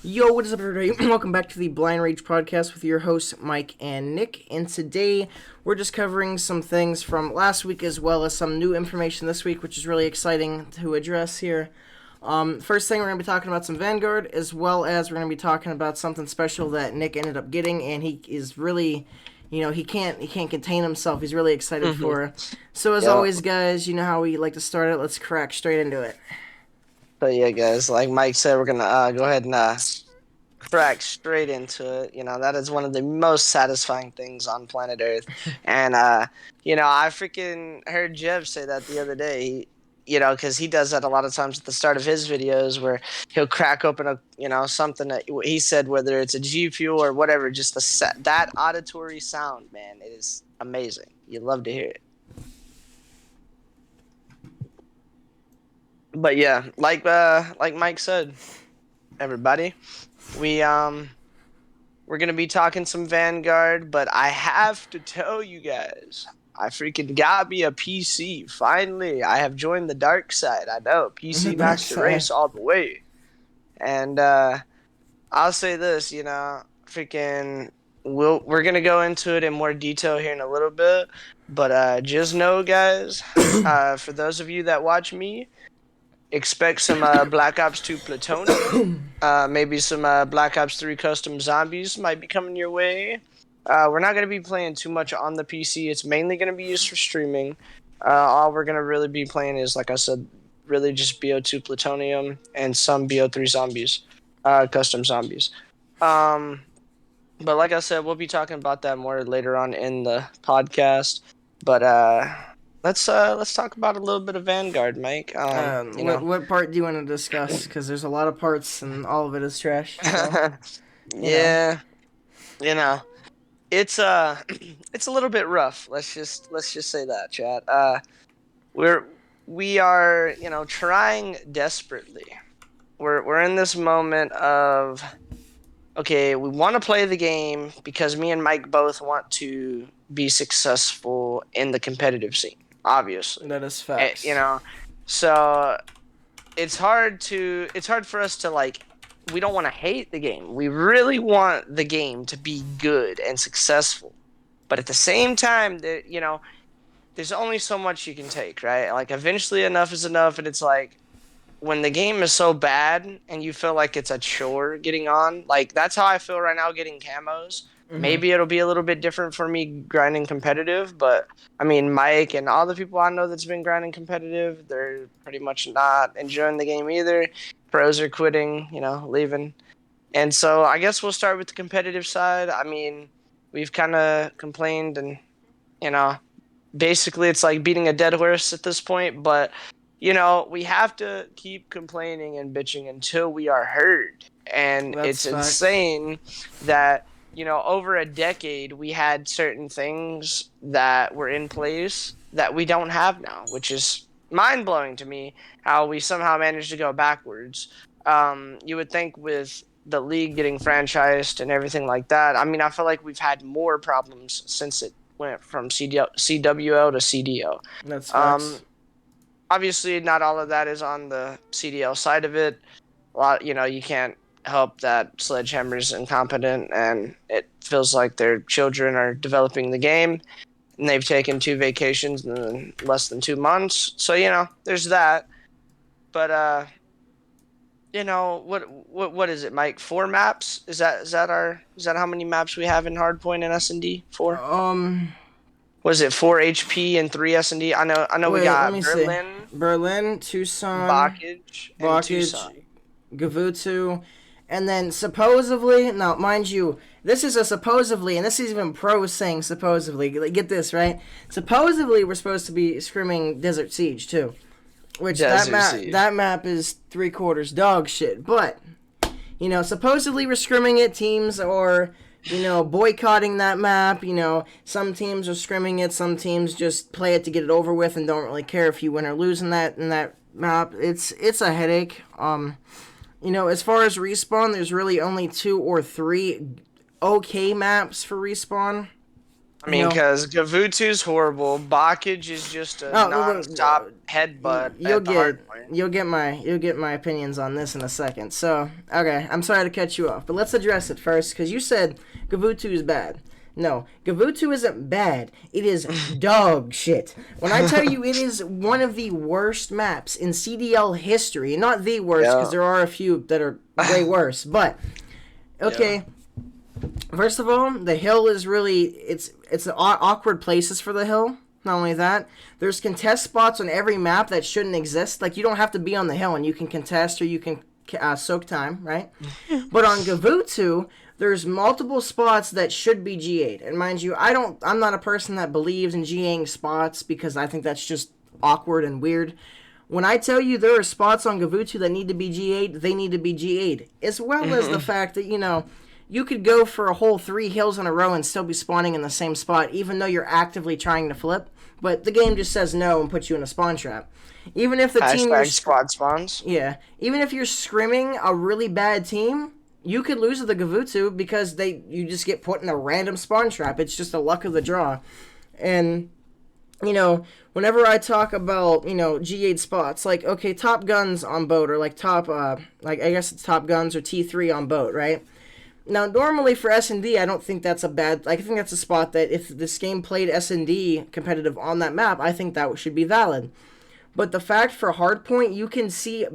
Yo, what is up, everybody? Welcome back to the Blind Rage podcast with your hosts, Mike and Nick. And today, we're just covering some things from last week as well as some new information this week, which is really exciting to address here. First thing, we're going to be talking about some Vanguard, as well as we're going to be talking about something special that Nick ended up getting, and he is really, he can't contain himself. He's really excited for it. So, as always, guys, you know how we like to start it. Let's crack straight into it. But yeah, guys, like Mike said, we're gonna go ahead and crack straight into it. You know, that is one of the most satisfying things on planet Earth. And I freaking heard Jeff say that the other day. Because he does that a lot of times at the start of his videos, where he'll crack open something that he said, whether it's a G Fuel or whatever, just that auditory sound, man, it is amazing. You love to hear it. But yeah, like Mike said, everybody, we're gonna be talking some Vanguard, but I have to tell you guys, I freaking got me a PC. Finally, I have joined the dark side. I know, PC Master Race all the way. And I'll say this, freaking we're gonna go into it in more detail here in a little bit. But just know, guys, for those of you that watch me, expect some Black Ops 2 Plutonium, maybe some Black Ops 3 Custom Zombies might be coming your way. We're not going to be playing too much on the PC. It's mainly going to be used for streaming. All we're going to really be playing is, like I said, really just BO2 Plutonium and some BO3 Zombies, Custom Zombies. But like I said, we'll be talking about that more later on in the podcast. But let's talk about a little bit of Vanguard, Mike. What part do you want to discuss? Because there's a lot of parts, and all of it is trash. So, yeah, it's it's a little bit rough. Let's just say that, chat. We are trying desperately. We're in this moment of, okay, we want to play the game because me and Mike both want to be successful in the competitive scene. Obviously, that is facts. So it's hard for us to we don't want to hate the game. We really want the game to be good and successful. But at the same time, there's only so much you can take, right? Like, eventually enough is enough, and it's like, when the game is so bad and you feel like it's a chore getting on, like, that's how I feel right now getting camos. Mm-hmm. Maybe it'll be a little bit different for me grinding competitive, but I mean, Mike and all the people I know that's been grinding competitive, they're pretty much not enjoying the game either. Pros are quitting, leaving. And so I guess we'll start with the competitive side. I mean, we've kind of complained and, basically it's like beating a dead horse at this point, but we have to keep complaining and bitching until we are heard. And it's insane that, over a decade, we had certain things that were in place that we don't have now, which is mind-blowing to me, how we somehow managed to go backwards. You would think with the league getting franchised and everything like that, I mean, I feel like we've had more problems since it went from CWO to CDO. That's facts. Obviously, not all of that is on the CDL side of it. A lot, you can't help that Sledgehammer's incompetent, and it feels like their children are developing the game, and they've taken 2 vacations in less than 2 months. So, there's that. But, what is it, Mike? 4 maps? Is that how many maps we have in Hardpoint and S&D? 4? Was it 4 HP and 3 S&D? I know. We got Berlin, Tucson, Bocage, Gavutu, and then supposedly, now mind you, this is a supposedly, and this is even pros saying supposedly. Get this, right? Supposedly, we're supposed to be scrimming Desert Siege too, which that map is 3/4 dog shit. But supposedly we're scrimming it. Teams or boycotting that map. Some teams are scrimming it. Some teams just play it to get it over with and don't really care if you win or lose in that map. It's a headache. As far as Respawn, there's really only 2 or 3 okay maps for Respawn. I You mean, know, because Gavutu's horrible. Bokage is just a non-stop headbutt you'll at the get hard point. you'll get my opinions on this in a second. So, okay, I'm sorry to cut you off, but let's address it first because you said Gavutu is bad. No, Gavutu isn't bad. It is dog shit. When I tell you it is one of the worst maps in CDL history, not the worst because Yeah. there are a few that are way worse, but Yeah. okay. First of all, the hill is really it's awkward places for the hill. Not only that, there's contest spots on every map that shouldn't exist. Like you don't have to be on the hill and you can contest or you can soak time, right? But on Gavutu, there's multiple spots that should be G8. And mind you, I'm not a person that believes in GAing spots because I think that's just awkward and weird. When I tell you there are spots on Gavutu that need to be G8, they need to be G8. As well as the fact that, you could go for a whole 3 hills in a row and still be spawning in the same spot, even though you're actively trying to flip. But the game just says no and puts you in a spawn trap. Even if the team you're Hashtag squad spawns. yeah, even if you're scrimming a really bad team, you could lose to the Gavutu because you just get put in a random spawn trap. It's just the luck of the draw. And whenever I talk about, G8 spots, like, okay, top guns on boat, or like I guess it's top guns or T3 on boat, right? Now, normally for S&D, I don't think that's a bad... I think that's a spot that if this game played S&D competitive on that map, I think that should be valid. But the fact for hardpoint, you can see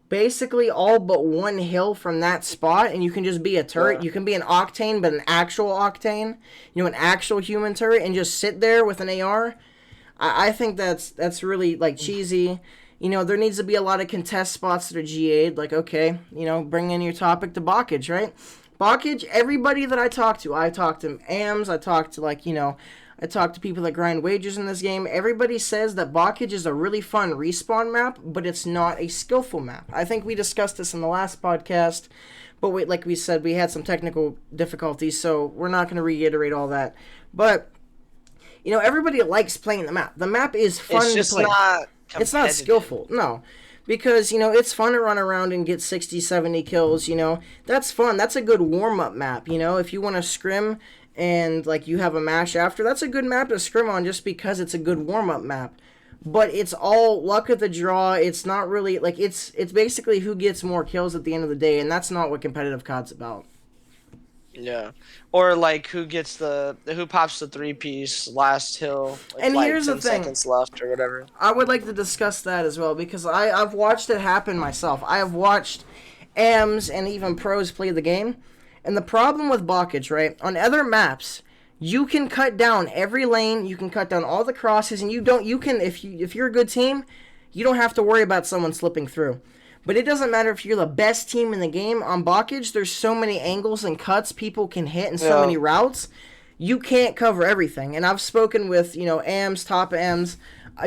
basically all but one hill from that spot, and you can just be a turret. You can be an Octane, but an actual Octane. An actual human turret, and just sit there with an AR. I think that's really, like, cheesy. There needs to be a lot of contest spots that are G8. Like, okay, bring in your topic to Bokage, right? Bokage, everybody that I talk to AMs, I talk to, I talk to people that grind wages in this game. Everybody says that Bokage is a really fun respawn map, but it's not a skillful map. I think we discussed this in the last podcast, but like we said, we had some technical difficulties, so we're not going to reiterate all that. But, everybody likes playing the map. The map is fun It's just to play. not It's not skillful, no. Because, it's fun to run around and get 60, 70 kills, That's fun. That's a good warm-up map, If you want to scrim and, like, you have a mash after, that's a good map to scrim on just because it's a good warm-up map. But it's all luck of the draw. It's not really, like, it's basically who gets more kills at the end of the day, and that's not what competitive COD's about. Yeah, or like who pops the 3-piece last hill, And like here's the 10 thing. seconds left or whatever. I would like to discuss that as well because I've watched it happen myself. I have watched AMs and even pros play the game. And the problem with Bokage, right? On other maps, you can cut down every lane, you can cut down all the crosses, and if you're a good team, you don't have to worry about someone slipping through. But it doesn't matter if you're the best team in the game. On Bokage, there's so many angles and cuts people can hit and so many routes. You can't cover everything. And I've spoken with, AMs, top AMs,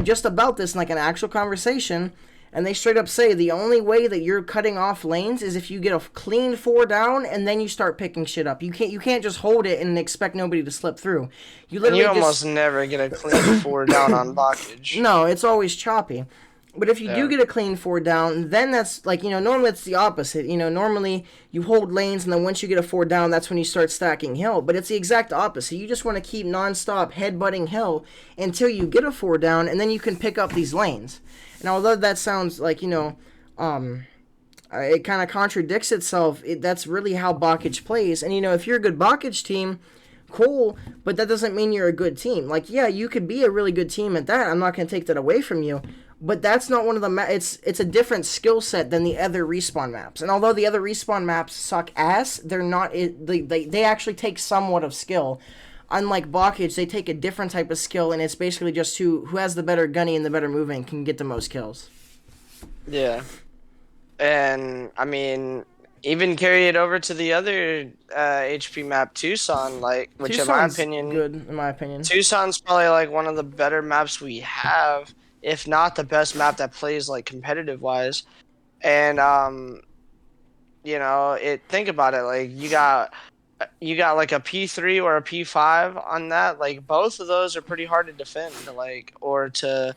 just about this in like an actual conversation. And they straight up say the only way that you're cutting off lanes is if you get a clean 4 down and then you start picking shit up. You can't just hold it and expect nobody to slip through. You literally almost never get a clean 4 down on Bokage. No, it's always choppy. But if you do get a clean 4 down, then that's like, normally it's the opposite. Normally you hold lanes and then once you get a 4 down, that's when you start stacking hill. But it's the exact opposite. You just want to keep nonstop headbutting hill until you get a 4 down and then you can pick up these lanes. And although that sounds like, it kind of contradicts itself, that's really how Bokage plays. And, if you're a good Bokage team, cool, but that doesn't mean you're a good team. Like, yeah, you could be a really good team at that. I'm not going to take that away from you. But that's not one of the it's a different skill set than the other respawn maps. And although the other respawn maps suck ass, they're not they actually take somewhat of skill. Unlike Bokage, they take a different type of skill, and it's basically just who has the better gunny and the better moving can get the most kills. Yeah. And, I mean, even carry it over to the other HP map, Tucson, which Tucson's in my opinion... good, in my opinion. Tucson's probably, like, one of the better maps we have, if not the best map that plays, like, competitive-wise. And, think about it, like, you got like a P3 or a P5 on that. Like, both of those are pretty hard to defend, like, or to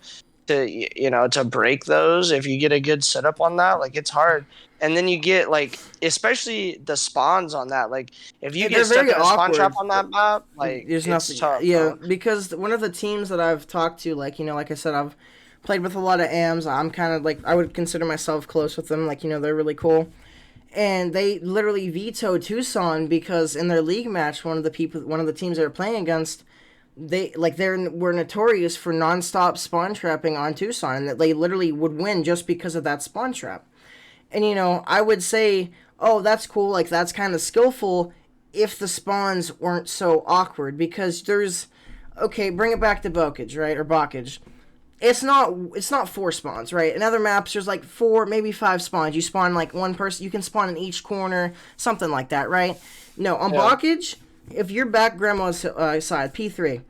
to break those if you get a good setup on that. Like it's hard. And then you get like especially the spawns on that. Like if you They're get stuck very in a spawn trap awkward. on that map, like There's it's nothing. tough, Yeah, bro. because one of the teams that I've talked to, like like I said, I've played with a lot of AMs. I'm kind of like I would consider myself close with them. Like they're really cool. And they literally vetoed Tucson because in their league match, one of the teams they were playing against, they were notorious for nonstop spawn trapping on Tucson, and that they literally would win just because of that spawn trap. And I would say, oh, that's cool, like that's kind of skillful, if the spawns weren't so awkward, because there's, okay, bring it back to Bokage, right, or Bokage. It's not four spawns, right? In other maps, there's like four, maybe five spawns. You spawn like one person. You can spawn in each corner, something like that, right? No, on Yeah. Blockage, if you're back Grandma's side, P3,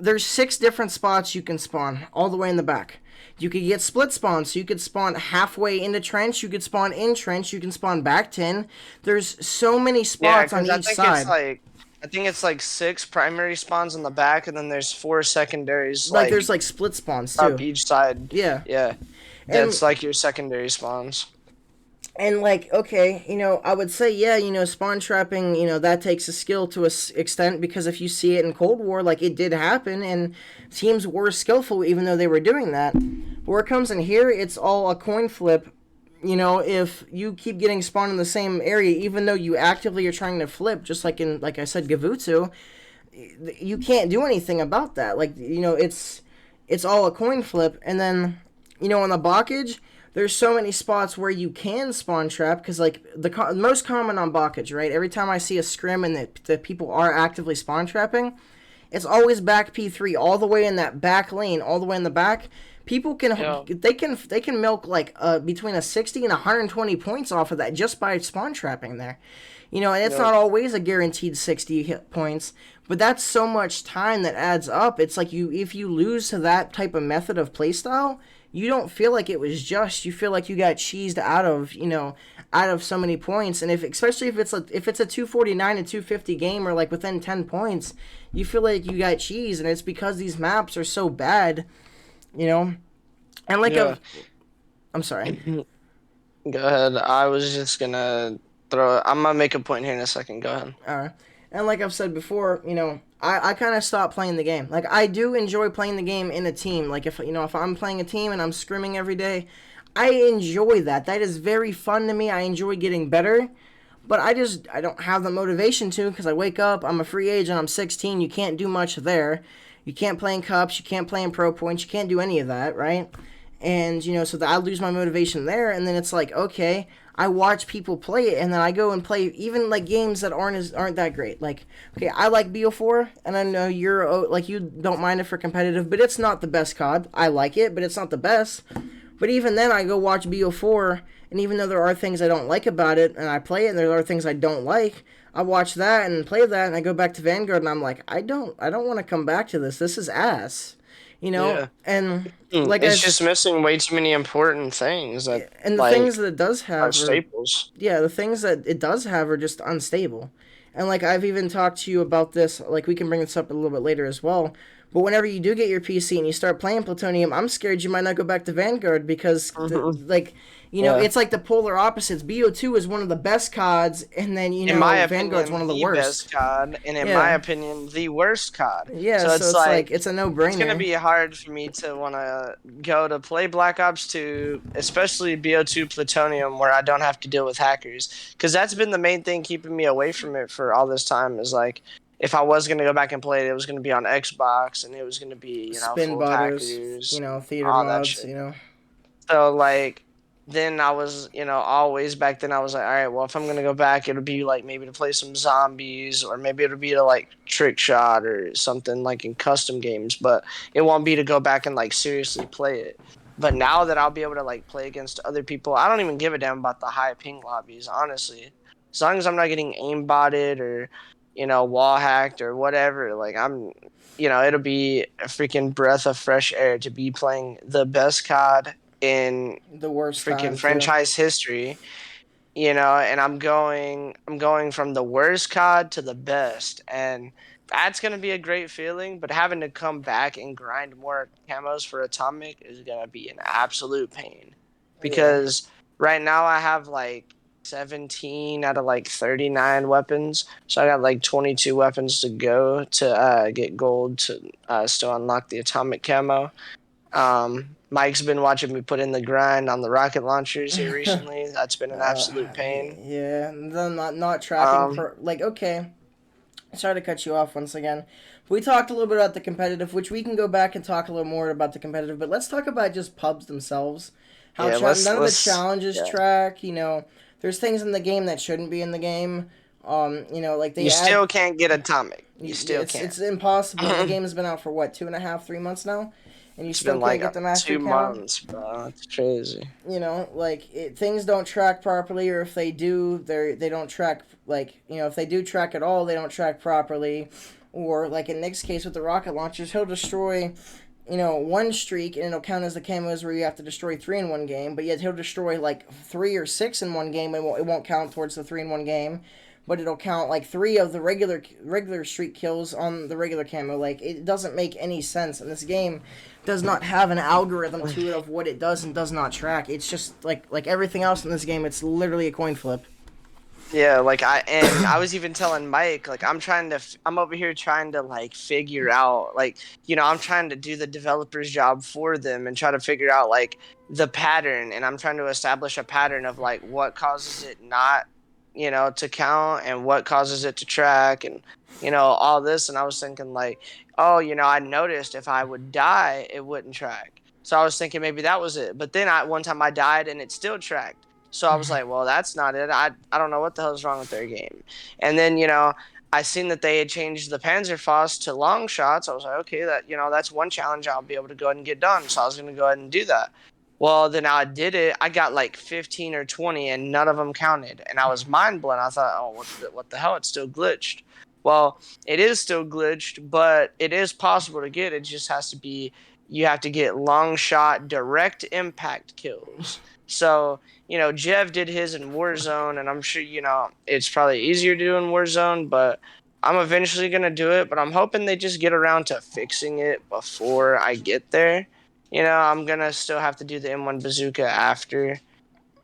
there's 6 different spots you can spawn all the way in the back. You could get split spawns, so you could spawn halfway into trench. You could spawn in trench. You can spawn back 10. There's so many Yeah, spots on because I each think side. it's like 6 primary spawns on the back, and then there's 4 secondaries Like like there's like split spawns up too. each side. Yeah, Yeah, and that's like your secondary spawns. like, okay, I would say, yeah, spawn trapping, that takes a skill to a extent, because if you see it in Cold War, like it did happen, and teams were skillful even though they were doing that. But where it comes in here, it's all a coin flip. If you keep getting spawned in the same area, even though you actively are trying to flip, just like I said, Gavutsu, you can't do anything about that. Like, it's all a coin flip. And then, on the blockage, there's so many spots where you can spawn trap, because like the most common on blockage, right? Every time I see a scrim and the people are actively spawn trapping, it's always back P3, all the way in that back lane, all the way in the back. People Yeah, they can milk like between a 60 and 120 points off of that just by spawn trapping there. And it's yeah, not always a guaranteed 60 hit points, but that's so much time that adds up. It's like if you lose to that type of method of playstyle, you don't feel like it was just. You feel like you got cheesed out of so many points. And especially if it's a 249 and 250 game, or like within 10 points, you feel like you got cheese, and it's because these maps are so bad, you know. And like yeah. I'm sorry. Go ahead. I was just gonna throw. I'm gonna make a point here in a second. Go ahead. All right. And like I've said before, I kind of stopped playing the game. Like, I do enjoy playing the game in a team. Like, if I'm playing a team and I'm scrimming every day, I enjoy that. That is very fun to me. I enjoy getting better. But I don't have the motivation to, because I wake up, I'm a free agent, I'm 16, you can't do much there. You can't play in cups, you can't play in pro points, you can't do any of that, right? And so that I lose my motivation there, and then it's like, okay, I watch people play it, and then I go and play even like games that aren't that great. Like, okay, I like BO4, and I know you don't mind it for competitive, but it's not the best COD. I like it, but it's not the best. But even then, I go watch BO4, and even though there are things I don't like about it, and I play it, and there are things I don't like, I watch that and play that, and I go back to Vanguard, and I'm like, I don't want to come back to this. This is ass, Yeah. and like It's just missing way too many important things that and the things like that it does are have are, staples. yeah, the things that it does have are just unstable. And like I've even talked to you about this, like we can bring this up a little bit later as well. But whenever you do get your PC and you start playing Plutonium, I'm scared you might not go back to Vanguard, because like Yeah. it's like the polar opposites. BO2 is one of the best CODs, and then In my Vanguard's one opinion, of the the worst. best COD, and in my Yeah, opinion, the worst COD. yeah. So So it's it's like like it's a it's gonna no-brainer. be hard for me to want to go to play Black Ops 2, especially BO2 Plutonium, where I don't have to deal with hackers. Because that's been the main thing keeping me away from it for all this time. Is like, if I was gonna go back and play it, it was gonna be on Xbox, and it was gonna be Spin full of butters, hackers, theater all that mods, shit. So like then I was, always back then I was like, all right, well if I'm gonna go back, it'll be like maybe to play some zombies, or maybe it'll be to like trick shot or something like in custom games, but it won't be to go back and like seriously play it. But now that I'll be able to like play against other people, I don't even give a damn about the high ping lobbies, honestly. As long as I'm not getting aimbotted or, wall hacked or whatever, like it'll be a freaking breath of fresh air to be playing the best COD in The worst freaking time too. franchise history, and I'm going from the worst COD to the best. And That's gonna be a great feeling, but having to come back and grind more camos for atomic is gonna be an absolute pain. Yeah. Because right now I have like 17 out of like 39 weapons, so I got like 22 weapons to go to get gold to still unlock the atomic camo. Mike's been watching me put in the grind on the rocket launchers here recently. That's been an absolute pain. Yeah, and then not tracking Um, like okay. Sorry to cut you off once again. We talked a little bit about the competitive, which we can go back and talk a little more about the competitive. But let's talk about just pubs themselves. How yeah, let's none of the let's challenges yeah. track. There's things in the game that shouldn't be in the game. Like You they add. still can't get atomic. You Yeah, still it's can't. impossible. And the game has been out for what 2.5, 3 months now, and you It's still been can't like get the mastery two camo. months, bro. That's crazy. Things don't track properly, or if they do, they don't track. If they do track at all, they don't track properly. Or like in Nick's case with the rocket launchers, he'll destroy, one streak, and it'll count as the camos where you have to destroy three in one game. But yet he'll destroy like 3 or 6 in one game, and it won't count towards the three in one game. But it'll count like three of the regular streak kills on the regular camo. Like it doesn't make any sense, and this game does not have an algorithm to it of what it does and does not track. It's just like everything else in this game. It's literally a coin flip. Yeah, like I was even telling Mike, like I'm over here trying to like figure out, like, I'm trying to do the developer's job for them and try to figure out like the pattern, and I'm trying to establish a pattern of like what causes it not, to count, and what causes it to track, and all this. And I was thinking like, oh, I noticed if I would die, it wouldn't track. So I was thinking maybe that was it. But then one time I died and it still tracked. So I was like, well, that's not it. I don't know what the hell's wrong with their game. And then, I seen that they had changed the Panzerfaust to long shots. I was like, okay, that's one challenge I'll be able to go ahead and get done. So I was going to go ahead and do that. Well, then I did it. I got like 15 or 20 and none of them counted. And I was mind blown. I thought, oh, what the hell? It's still glitched. Well, it is still glitched, but it is possible to get. It just has to be, you have to get long shot direct impact kills. So, Jeff did his in Warzone, and I'm sure, it's probably easier to do in Warzone, but I'm eventually going to do it. But I'm hoping they just get around to fixing it before I get there. I'm going to still have to do the M1 bazooka after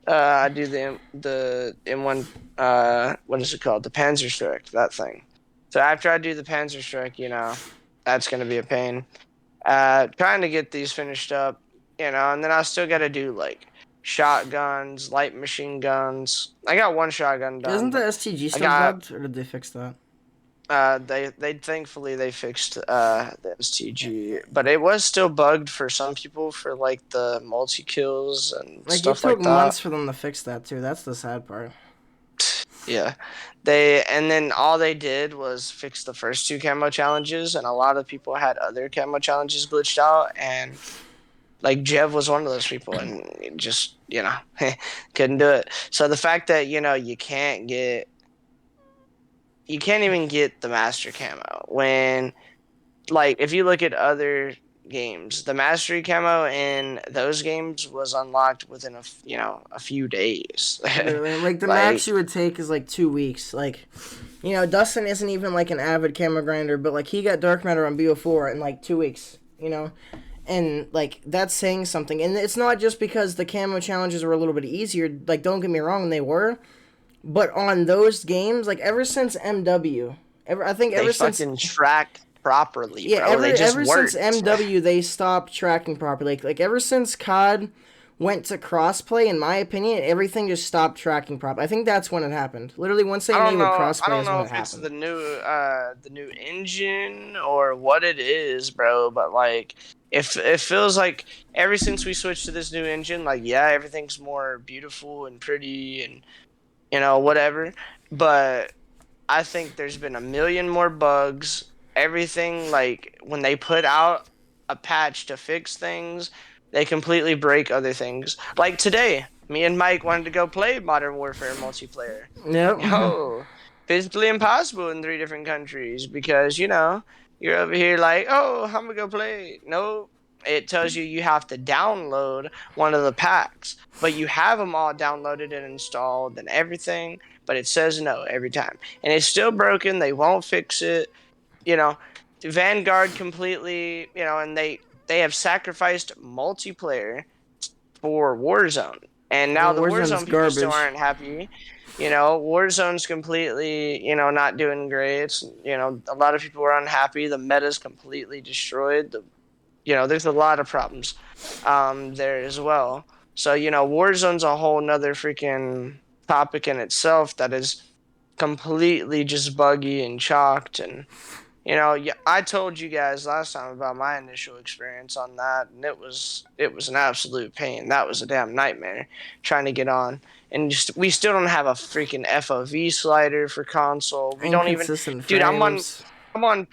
I do the M1, what is it called? The Panzerstrike, that thing. So after I do the Panzerstrike, that's going to be a pain. Trying to get these finished up, and then I still got to do like shotguns, light machine guns. I got one shotgun done. Isn't the STG still bugged, or did they fix that? They thankfully they fixed the STG, but it was still bugged for some people for like the multi kills and Like stuff it took like that. months for them to fix that too. That's the sad part. Yeah, and then all they did was fix the first two camo challenges, and a lot of people had other camo challenges glitched out, and like Jev was one of those people, and just couldn't do it. So the fact that you can't even get the master camo when, like, if you look at other games, the mastery camo in those games was unlocked within a few days. Literally, like the Like, max you would take is like 2 weeks. Like, Dustin isn't even like an avid camera grinder, but like he got dark matter on BO4 in like 2 weeks. And like that's saying something. And it's not just because the camo challenges were a little bit easier. Like, don't get me wrong, they were. But on those games, like ever since MW, I think they ever fucking since track properly, yeah, bro. They just ever worked. since MW, they stopped tracking properly. Like ever since COD went to crossplay, in my opinion, everything just stopped tracking properly. I think that's when it happened. Literally, once they enabled crossplay, I don't is when know it if it's happened. the new engine or what it is, bro. But like, if it feels like ever since we switched to this new engine, like yeah, everything's more beautiful and pretty and whatever. But I think there's been a million more bugs. Everything, like when they put out a patch to fix things, they completely break other things. Like today, me and Mike wanted to go play Modern Warfare multiplayer. Yep. Yo, physically impossible in 3 different countries because you're over here like, oh, I'm gonna go play. No, it tells you have to download one of the packs, but you have them all downloaded and installed and everything, but it says no every time, and it's still broken. They won't fix it. you know, Vanguard completely, and they have sacrificed multiplayer for Warzone, and now the Warzone's Warzone people still garbage. aren't happy. Warzone's completely, not doing great. A lot of people are unhappy. The meta's completely destroyed. There's a lot of problems there as well. So, Warzone's a whole nother freaking topic in itself that is completely just buggy and chalked. And, yeah, I told you guys last time about my initial experience on that, and it was an absolute pain. That was a damn nightmare trying to get on. And just we still don't have a freaking FOV slider for console. We don't even, Inconsistent dude, frames. I'm on a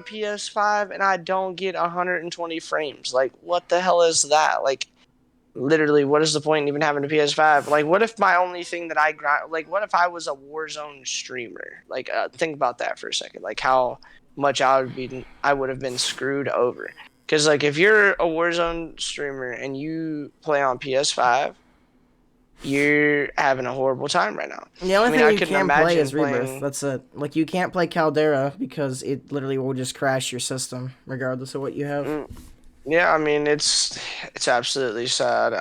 PS5 and I don't get 120 frames. Like, what the hell is that? Like, literally, what is the point in even having a PS5? Like, what if my only thing that I grind, like, what if I was a Warzone streamer? Like, think about that for a second. Like, how much I would have been screwed over. Because, like, if you're a Warzone streamer and you play on PS5, you're having a horrible time right now. The only I thing you couldn't can play imagine is Rebirth. playing. That's it. Like, you can't play Caldera because it literally will just crash your system, regardless of what you have. Yeah, it's absolutely sad.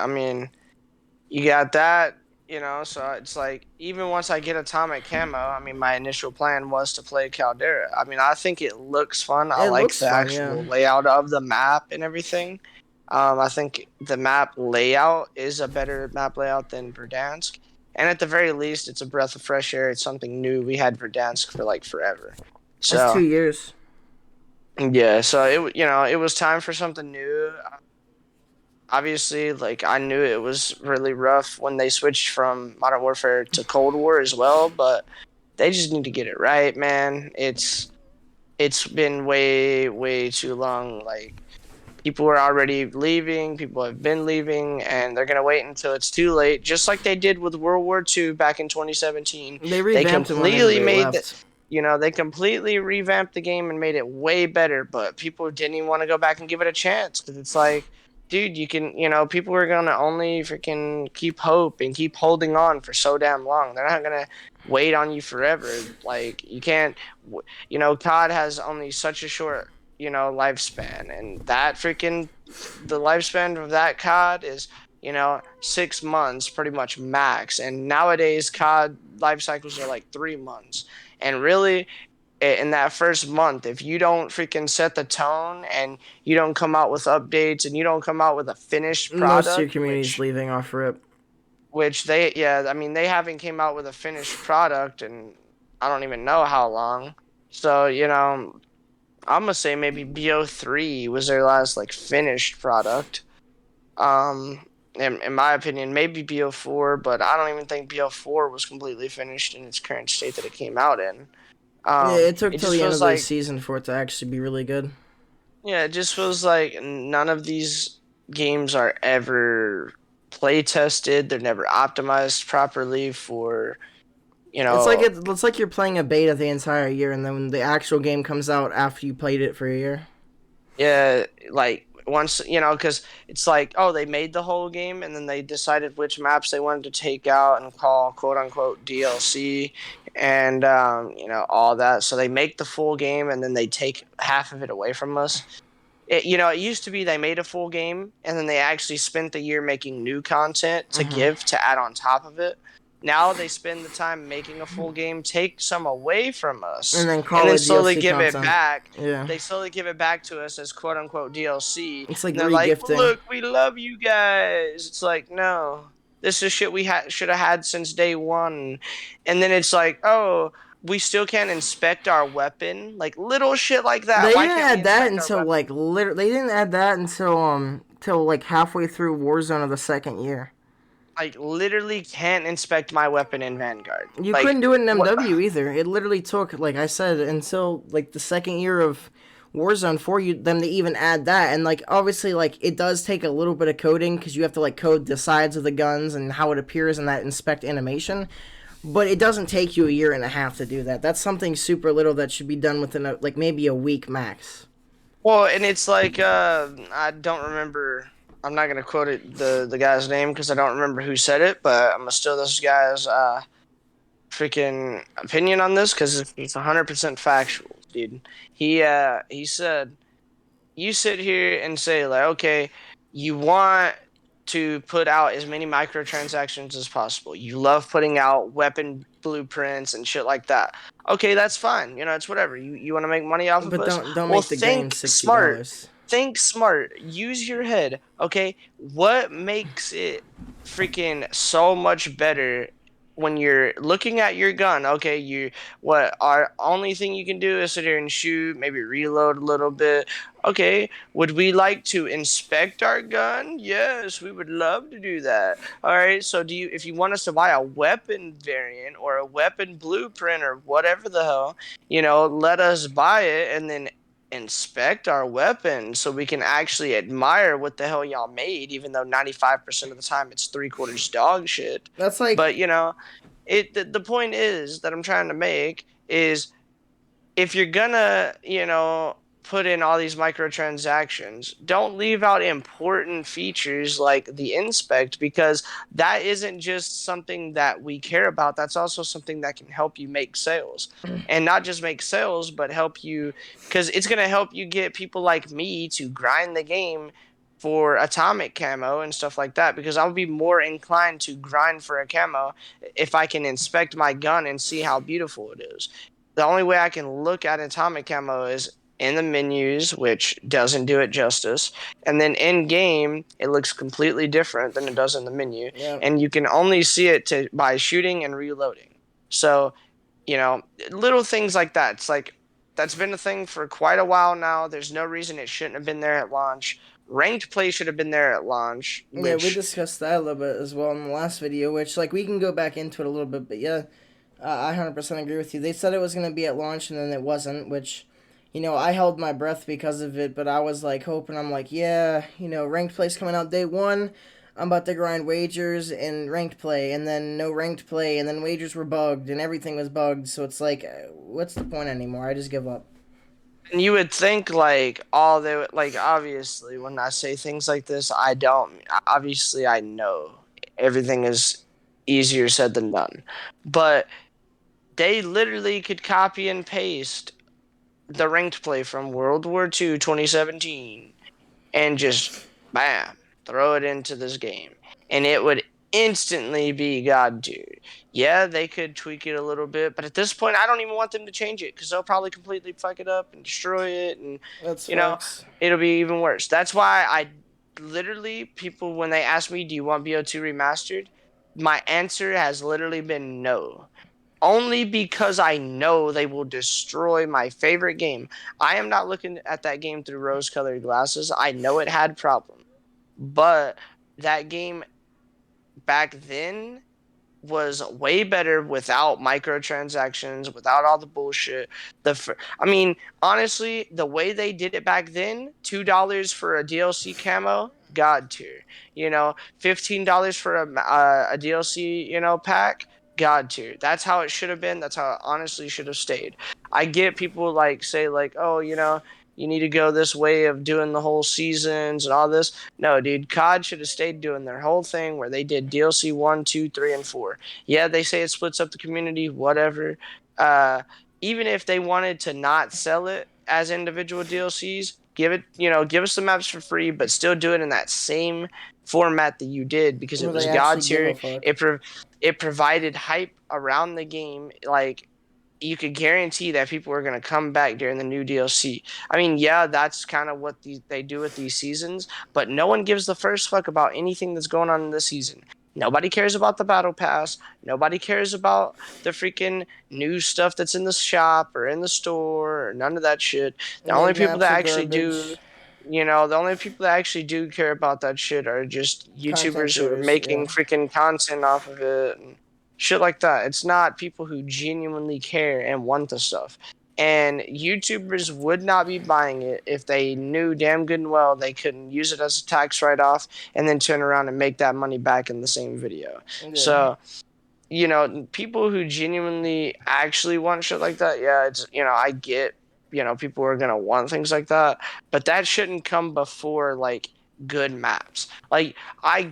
You got that, so it's like even once I get atomic camo, my initial plan was to play Caldera. I think it looks fun. I It like looks the fun, yeah. actual layout of the map and everything. I think the map layout is a better map layout than Verdansk. And at the very least, it's a breath of fresh air. It's something new. We had Verdansk for like forever. That's So 2 years. yeah, so it was time for something new. Obviously, like I knew it was really rough when they switched from Modern Warfare to Cold War as well, but they just need to get it right, man. It's been way, way too long. Like people are already leaving, people have been leaving, and they're gonna wait until it's too late, just like they did with World War II back in 2017. They They revamped it when completely everybody made the, left. they completely revamped the game and made it way better, but people didn't even want to go back and give it a chance because it's like, dude, you can, people are gonna only freaking keep hope and keep holding on for so damn long. They're not gonna wait on you forever. Like you can't, COD has only such a short, lifespan, and that freaking the lifespan of that COD is 6 months pretty much max, and nowadays COD life cycles are like 3 months, and really in that first month, if you don't freaking set the tone and you don't come out with updates and you don't come out with a finished Most of your product, community's leaving off rip. which they haven't came out with a finished product and I don't even know how long. So, I'm gonna say maybe BO3 was their last like finished product. In my opinion, maybe BO4, but I don't even think BO4 was completely finished in its current state that it came out in. Yeah, it took It till just the end of feels the like, season for it to actually be really good. yeah, it just feels like none of these games are ever play tested. They're never optimized properly for, you know, It's like you're playing a beta the entire year, and then when the actual game comes out after you played it for a year. yeah, like once, because it's like, oh, they made the whole game and then they decided which maps they wanted to take out and call quote unquote DLC and, all that. So they make the full game and then they take half of it away from us. It used to be they made a full game and then they actually spent the year making new content to give to add on top of it. Now they spend the time making a full game, take some away from us, And then and call then it slowly DLC give it content. back. Yeah. They slowly give it back to us as quote unquote DLC. It's like And they're like, regifting. "Look, we love you guys." It's like, no, this is shit we should have had since day one. And then it's like, oh, we still can't inspect our weapon, like little shit like that. They Why didn't can't we add that inspect our until weapon? like literally. They didn't add that until like halfway through Warzone of the second year. Like literally can't inspect my weapon in Vanguard. You Like couldn't do it in what? MW either. It literally took, like I said, until like the second year of Warzone for them to even add that. And like obviously, like it does take a little bit of coding because you have to like code the sides of the guns and how it appears in that inspect animation. But it doesn't take you a year and a half to do that. That's something super little that should be done within like maybe a week max. Well, and it's like I don't remember. I'm not gonna quote the guy's name because I don't remember who said it, but I'm gonna steal this guy's freaking opinion on this because it's 100% factual. dude. He said, you sit here and say like, okay, you want to put out as many microtransactions as possible. You love putting out weapon blueprints and shit like that. Okay, that's fine. You know, it's whatever. You want to make money off of But us? don't Well, make the game think $60. smart. Think smart. Use your head. Okay, what makes it freaking so much better when you're looking at your gun? Okay, what our only thing you can do is sit here and shoot, maybe reload a little bit. Okay, would we like to inspect our gun? Yes, we would love to do that. All right, so if you want us to buy a weapon variant or a weapon blueprint or whatever the hell, let us buy it and then inspect our weapons so we can actually admire what the hell y'all made, even though 95% of the time it's three-quarters dog shit. That's like, But, the point is that I'm trying to make is if you're gonna, put in all these microtransactions, don't leave out important features like the inspect, because that isn't just something that we care about. That's also something that can help you make sales. And not just make sales, but help you, because it's gonna help you get people like me to grind the game for atomic camo and stuff like that, because I'll be more inclined to grind for a camo if I can inspect my gun and see how beautiful it is. The only way I can look at atomic camo is in the menus, which doesn't do it justice. And then in game, it looks completely different than it does in the menu. yeah. And you can only see it by shooting and reloading. So, little things like that. It's like that's been a thing for quite a while now. There's no reason it shouldn't have been there at launch. Ranked play should have been there at launch, Yeah, we which discussed that a little bit as well in the last video, which, like, we can go back into it a little bit, but yeah, I 100% agree with you. They said it was going to be at launch, and then it wasn't, which, I held my breath because of it, but I was, like, hoping, I'm like, yeah, ranked play's coming out day one, I'm about to grind wagers and ranked play, and then no ranked play, and then wagers were bugged, and everything was bugged, so it's like, what's the point anymore? I just give up. and you would think like all they would like. Obviously, when I say things like this, I don't. Obviously, I know everything is easier said than done, but they literally could copy and paste the ranked play from World War II 2017 and just bam, throw it into this game. And it would instantly be God tier. Yeah, they could tweak it a little bit, but at this point, I don't even want them to change it because they'll probably completely fuck it up and destroy it. And, That's you know, facts. it'll be even worse. That's why I literally, people, when they ask me, do you want BO2 remastered? My answer has literally been no, only because I know they will destroy my favorite game. I am not looking at that game through rose-colored glasses. I know it had problems, but that game back then was way better without microtransactions, without all the bullshit. I mean, honestly, the way they did it back then, $2 for a DLC camo, god tier. $15 for a DLC, pack, god tier. That's how it should have been. That's how it honestly should have stayed. I get people like say like, oh, you need to go this way of doing the whole seasons and all this. No, dude, COD should have stayed doing their whole thing where they did DLC 1, 2, 3, and 4. Yeah, they say it splits up the community, whatever. Even if they wanted to not sell it as individual DLCs, give us the maps for free, but still do it in that same format that you did, because it Where was they God actually give a tier. fuck. It provided hype around the game, like you could guarantee that people are going to come back during the new DLC. I mean, yeah, that's kind of what they do with these seasons, but no one gives the first fuck about anything that's going on in this season. Nobody cares about the battle pass. Nobody cares about the freaking new stuff that's in the shop or in the store or none of that shit. The only Mid people maps that are actually do, garbage. the only people that actually do care about that shit are just Content YouTubers who are creators, yeah. making freaking content off of it and shit like that. It's not people who genuinely care and want the stuff. And YouTubers would not be buying it if they knew damn good and well they couldn't use it as a tax write-off and then turn around and make that money back in the same video. Yeah. So, people who genuinely actually want shit like that, yeah, it's, I get, people are going to want things like that, but that shouldn't come before, like, good maps. Like, I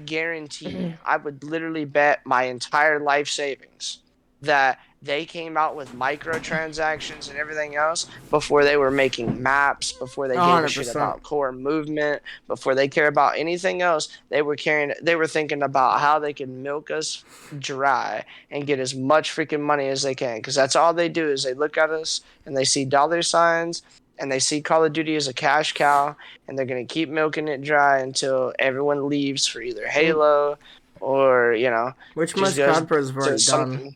guarantee, I would literally bet my entire life savings that they came out with microtransactions and everything else before they were making maps, before they gave a shit 100%. about core movement, before they care about anything else. They were thinking about how they could milk us dry and get as much freaking money as they can, because that's all they do is they look at us and they see dollar signs and they see Call of Duty as a cash cow, and they're going to keep milking it dry until everyone leaves for either Halo or, Which just most goes COD pros have to already done. something.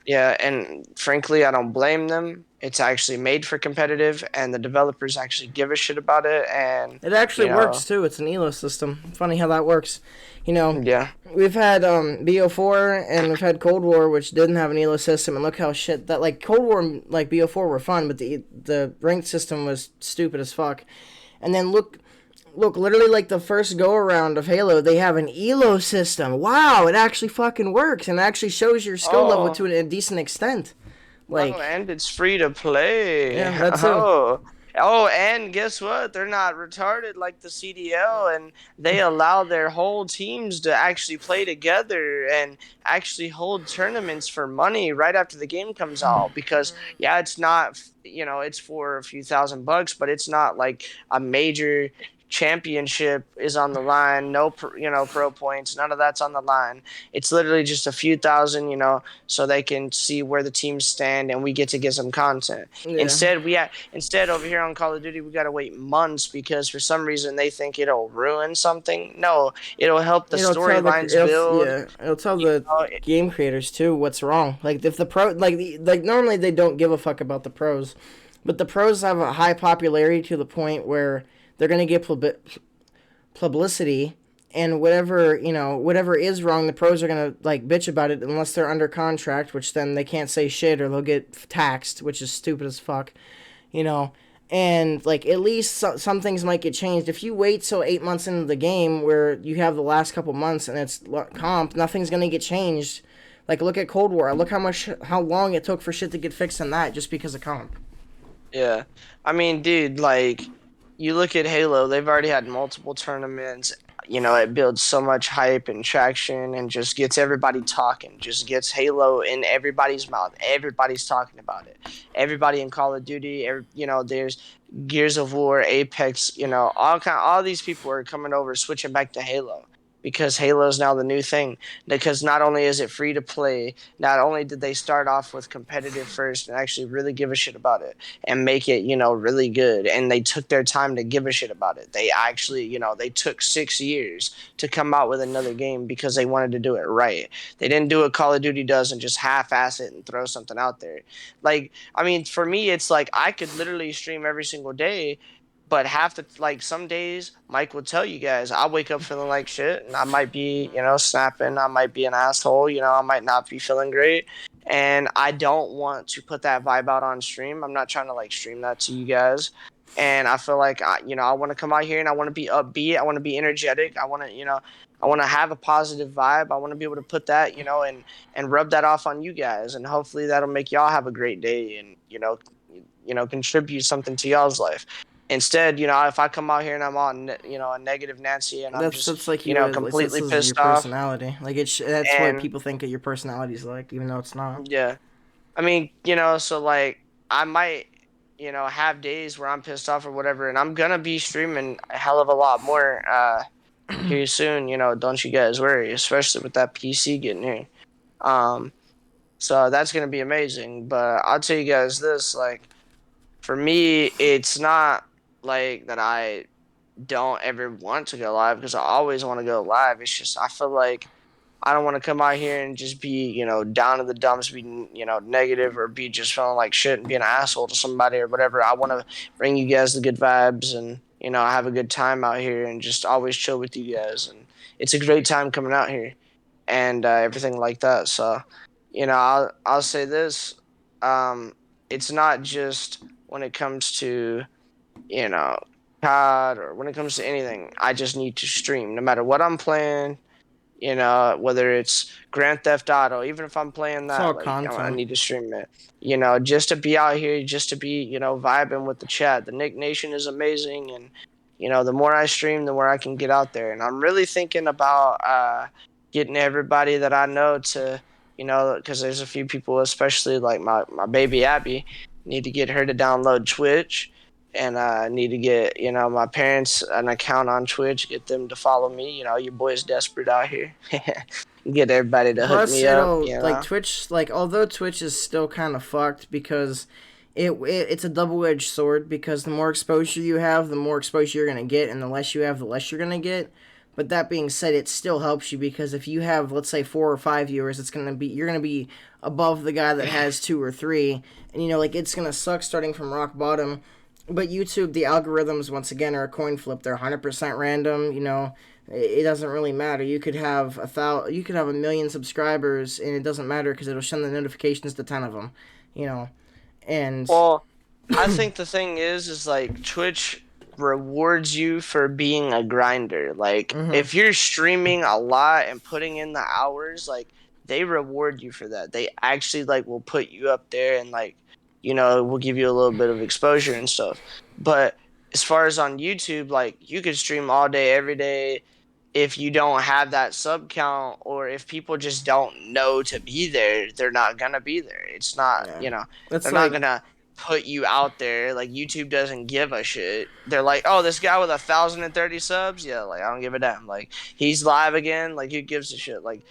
Yeah, and frankly, I don't blame them. It's actually made for competitive, and the developers actually give a shit about it. And It actually you know, works too. It's an elo system. Funny how that works. You know, yeah, we've had BO4 and we've had Cold War, which didn't have an elo system, and look how shit that like Cold War and like BO4 were fun, but the ranked system was stupid as fuck. And then look, literally like the first go around of Halo, they have an elo system. Wow, it actually fucking works and it actually shows your skill level to oh, a decent extent. oh, Like, and it's free to play. yeah, that too. Oh, and guess what? They're not retarded like the CDL, and they allow their whole teams to actually play together and actually hold tournaments for money right after the game comes out. Because yeah, it's not, it's for a few $1,000, but it's not like a major championship is on the line. No, pro points. None of that's on the line. It's literally just a few thousand, so they can see where the teams stand, and we get to get some content. Yeah. Instead over here on Call of Duty, we gotta wait months because for some reason they think it'll ruin something. No, it'll help the storylines build. It'll tell You the know, game creators too what's wrong. Like if the pro like normally they don't give a fuck about the pros, but the pros have a high popularity to the point where they're gonna get publicity, and whatever is wrong, the pros are gonna like bitch about it unless they're under contract, which then they can't say shit or they'll get taxed, which is stupid as fuck, you know. And like at least some things might get changed if you wait till 8 months into the game where you have the last couple months and it's comp. Nothing's gonna get changed. Like look at Cold War. Look how long it took for shit to get fixed in that just because of comp. yeah. I mean, dude, like you look at Halo, they've already had multiple tournaments. It builds so much hype and traction and just gets everybody talking, just gets Halo in everybody's mouth. Everybody's talking about it. Everybody in Call of Duty, there's Gears of War, Apex, all these people are coming over, switching back to Halo because Halo is now the new thing. Because not only is it free to play, not only did they start off with competitive first and actually really give a shit about it and make it, really good, and they took their time to give a shit about it. They actually, they took 6 years to come out with another game because they wanted to do it right. They didn't do what Call of Duty does and just half-ass it and throw something out there. Like, I mean, for me, it's like I could literally stream every single day, but some days Mike will tell you guys I wake up feeling like shit and I might be, snapping, I might be an asshole, I might not be feeling great. And I don't want to put that vibe out on stream. I'm not trying to like stream that to you guys. And I feel like I want to come out here and I want to be upbeat. I want to be energetic. I want to have a positive vibe. I want to be able to put that, and rub that off on you guys, and hopefully that'll make y'all have a great day and contribute something to y'all's life. Instead, if I come out here and I'm on, a negative Nancy and I'm just, That's like you would. Like, this completely is your pissed off, personality. Like that's what and people think that your personality is like, even though it's not. yeah, I mean, so like I might, have days where I'm pissed off or whatever, and I'm gonna be streaming a hell of a lot more here soon. Don't you guys worry, especially with that PC getting here. Um, so that's gonna be amazing. But I'll tell you guys this, like, for me, it's not like that I don't ever want to go live because I always want to go live. It's just I feel like I don't want to come out here and just be, down in the dumps, be, negative, or be just feeling like shit and be an asshole to somebody or whatever. I want to bring you guys the good vibes and, have a good time out here and just always chill with you guys. And it's a great time coming out here and everything like that. So, I'll say this. It's not just when it comes to, you know, COD or when it comes to anything. I just need to stream no matter what I'm playing, whether it's Grand Theft Auto, even if I'm playing It's all that, like, I content. need to stream it, just to be out here, just to be, vibing with the chat. The Nick Nation is amazing, and, the more I stream, the more I can get out there. And I'm really thinking about getting everybody that I know to, you know, because there's a few people, especially like my baby Abby, need to get her to download Twitch, and need to get, you know, my parents an account on Twitch, get them to follow me. You know, your boy's desperate out here. Get everybody to hook Plus, me up. it'll You like know. Twitch. Like, although Twitch is still kind of fucked because it's a double edged sword because the more exposure you have, the more exposure you're gonna get, and the less you have, the less you're gonna get. But that being said, it still helps you because if you have, let's say, 4 or 5 viewers, you're gonna be above the guy that has 2 or 3, and you know, like it's gonna suck starting from rock bottom. But YouTube, the algorithms once again are a coin flip. They're 100% random. You know, it doesn't really matter. You could have 1 million subscribers, and it doesn't matter because it'll send the notifications to 10 of them. You know, and Well, I think the thing is like Twitch rewards you for being a grinder. Like mm-hmm, if you're streaming a lot and putting in the hours, like they reward you for that. They actually like will put you up there and like, you know, will give you a little bit of exposure and stuff. But as far as on YouTube, like you could stream all day every day. If you don't have that sub count, or if people just don't know to be there, they're not gonna be there. It's not, yeah, you know, it's they're not like gonna put you out there. Like YouTube doesn't give a shit. They're like, oh, this guy with 1,030 subs, yeah, like I don't give a damn. Like he's live again. Like who gives a shit? Like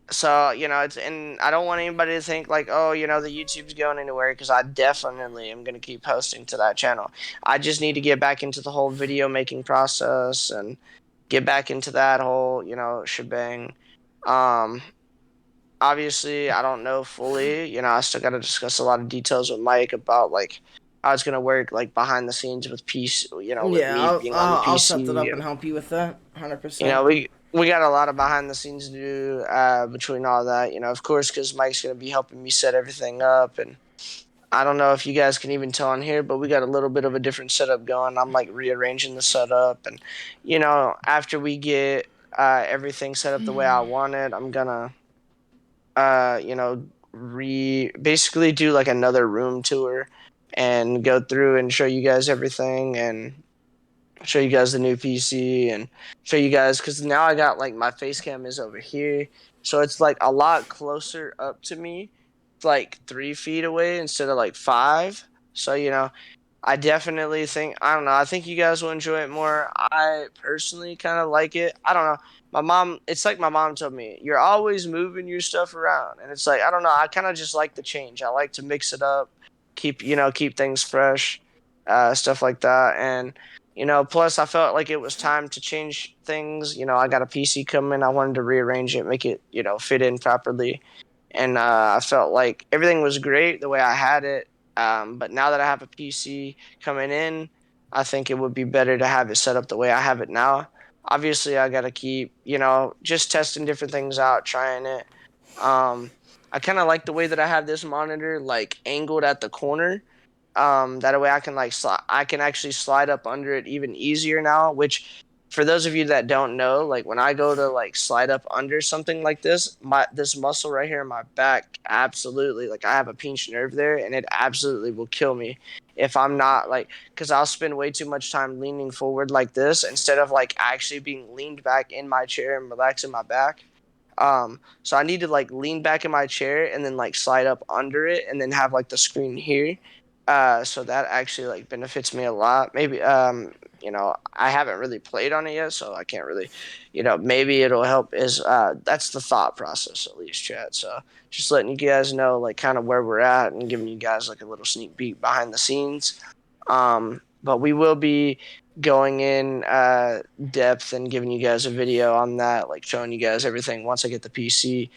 so, you know, it's, and I don't want anybody to think like, oh, you know, the YouTube's going anywhere, because I definitely am gonna keep posting to that channel. I just need to get back into the whole video making process and get back into that whole, you know, shebang. Um, Obviously, I don't know fully. You know, I still got to discuss a lot of details with Mike about like how it's gonna work, like behind the scenes with PC. You know, with yeah, me being on the I'll set that PC, up and and help you with that, hundred you know, percent. we got a lot of behind the scenes to do between all that. You know, of course, because Mike's gonna be helping me set everything up, and I don't know if you guys can even tell on here, but we got a little bit of a different setup going. I'm like rearranging the setup, and you know, after we get everything set up the way I want it, I'm gonna you know, basically do like another room tour and go through and show you guys everything, and show you guys the new PC, and show you guys, because now I got like my face cam is over here, so it's like a lot closer up to me. It's like 3 feet away instead of like 5. So you know, I definitely think, I don't know, I think you guys will enjoy it more. I personally kind of like it. I don't know. My mom, it's like my mom told me, you're always moving your stuff around. And it's like, I don't know, I kind of just like the change. I like to mix it up, keep, you know, keep things fresh, stuff like that. And, you know, plus I felt like it was time to change things. You know, I got a PC coming. I wanted to rearrange it, make it, you know, fit in properly. And I felt like everything was great the way I had it. But now that I have a PC coming in, I think it would be better to have it set up the way I have it now. Obviously, I got to keep, you know, just testing different things out, trying it. Um, I kind of like the way that I have this monitor like angled at the corner. That way I can like I can actually slide up under it even easier now, which for those of you that don't know, like when I go to like slide up under something like this, this muscle right here in my back, absolutely, like I have a pinched nerve there, and it absolutely will kill me if I'm not like, because I'll spend way too much time leaning forward like this instead of like actually being leaned back in my chair and relaxing my back. So I need to like lean back in my chair and then like slide up under it and then have like the screen here. So that actually like benefits me a lot. Maybe you know, I haven't really played on it yet, so I can't really, you know, maybe it'll help. Is that's the thought process at least, chat. So just letting you guys know like kind of where we're at and giving you guys like a little sneak peek behind the scenes. But we will be going in depth and giving you guys a video on that, like showing you guys everything once I get the PC.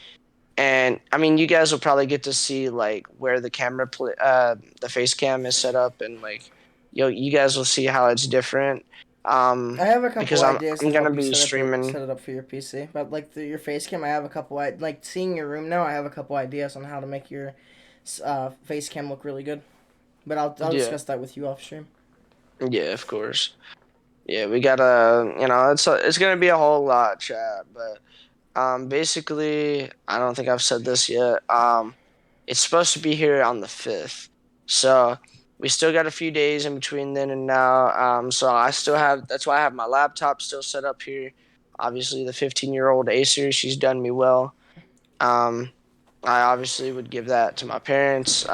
And I mean, you guys will probably get to see like where the the face cam is set up, and like, you guys will see how it's different. I have a couple Because ideas I'm to gonna help you be set streaming. it up for your PC. But like your face cam, I have a couple. Like seeing your room now, I have a couple ideas on how to make your face cam look really good. But I'll Yeah, discuss that with you off stream. yeah, of course. Yeah, we gotta, you know, it's gonna be a whole lot, chat. But basically, I don't think I've said this yet. It's supposed to be here on the 5th. So we still got a few days in between then and now. So I still have, that's why I have my laptop still set up here. Obviously, the 15-year-old Acer, she's done me well. Um, I obviously would give that to my parents.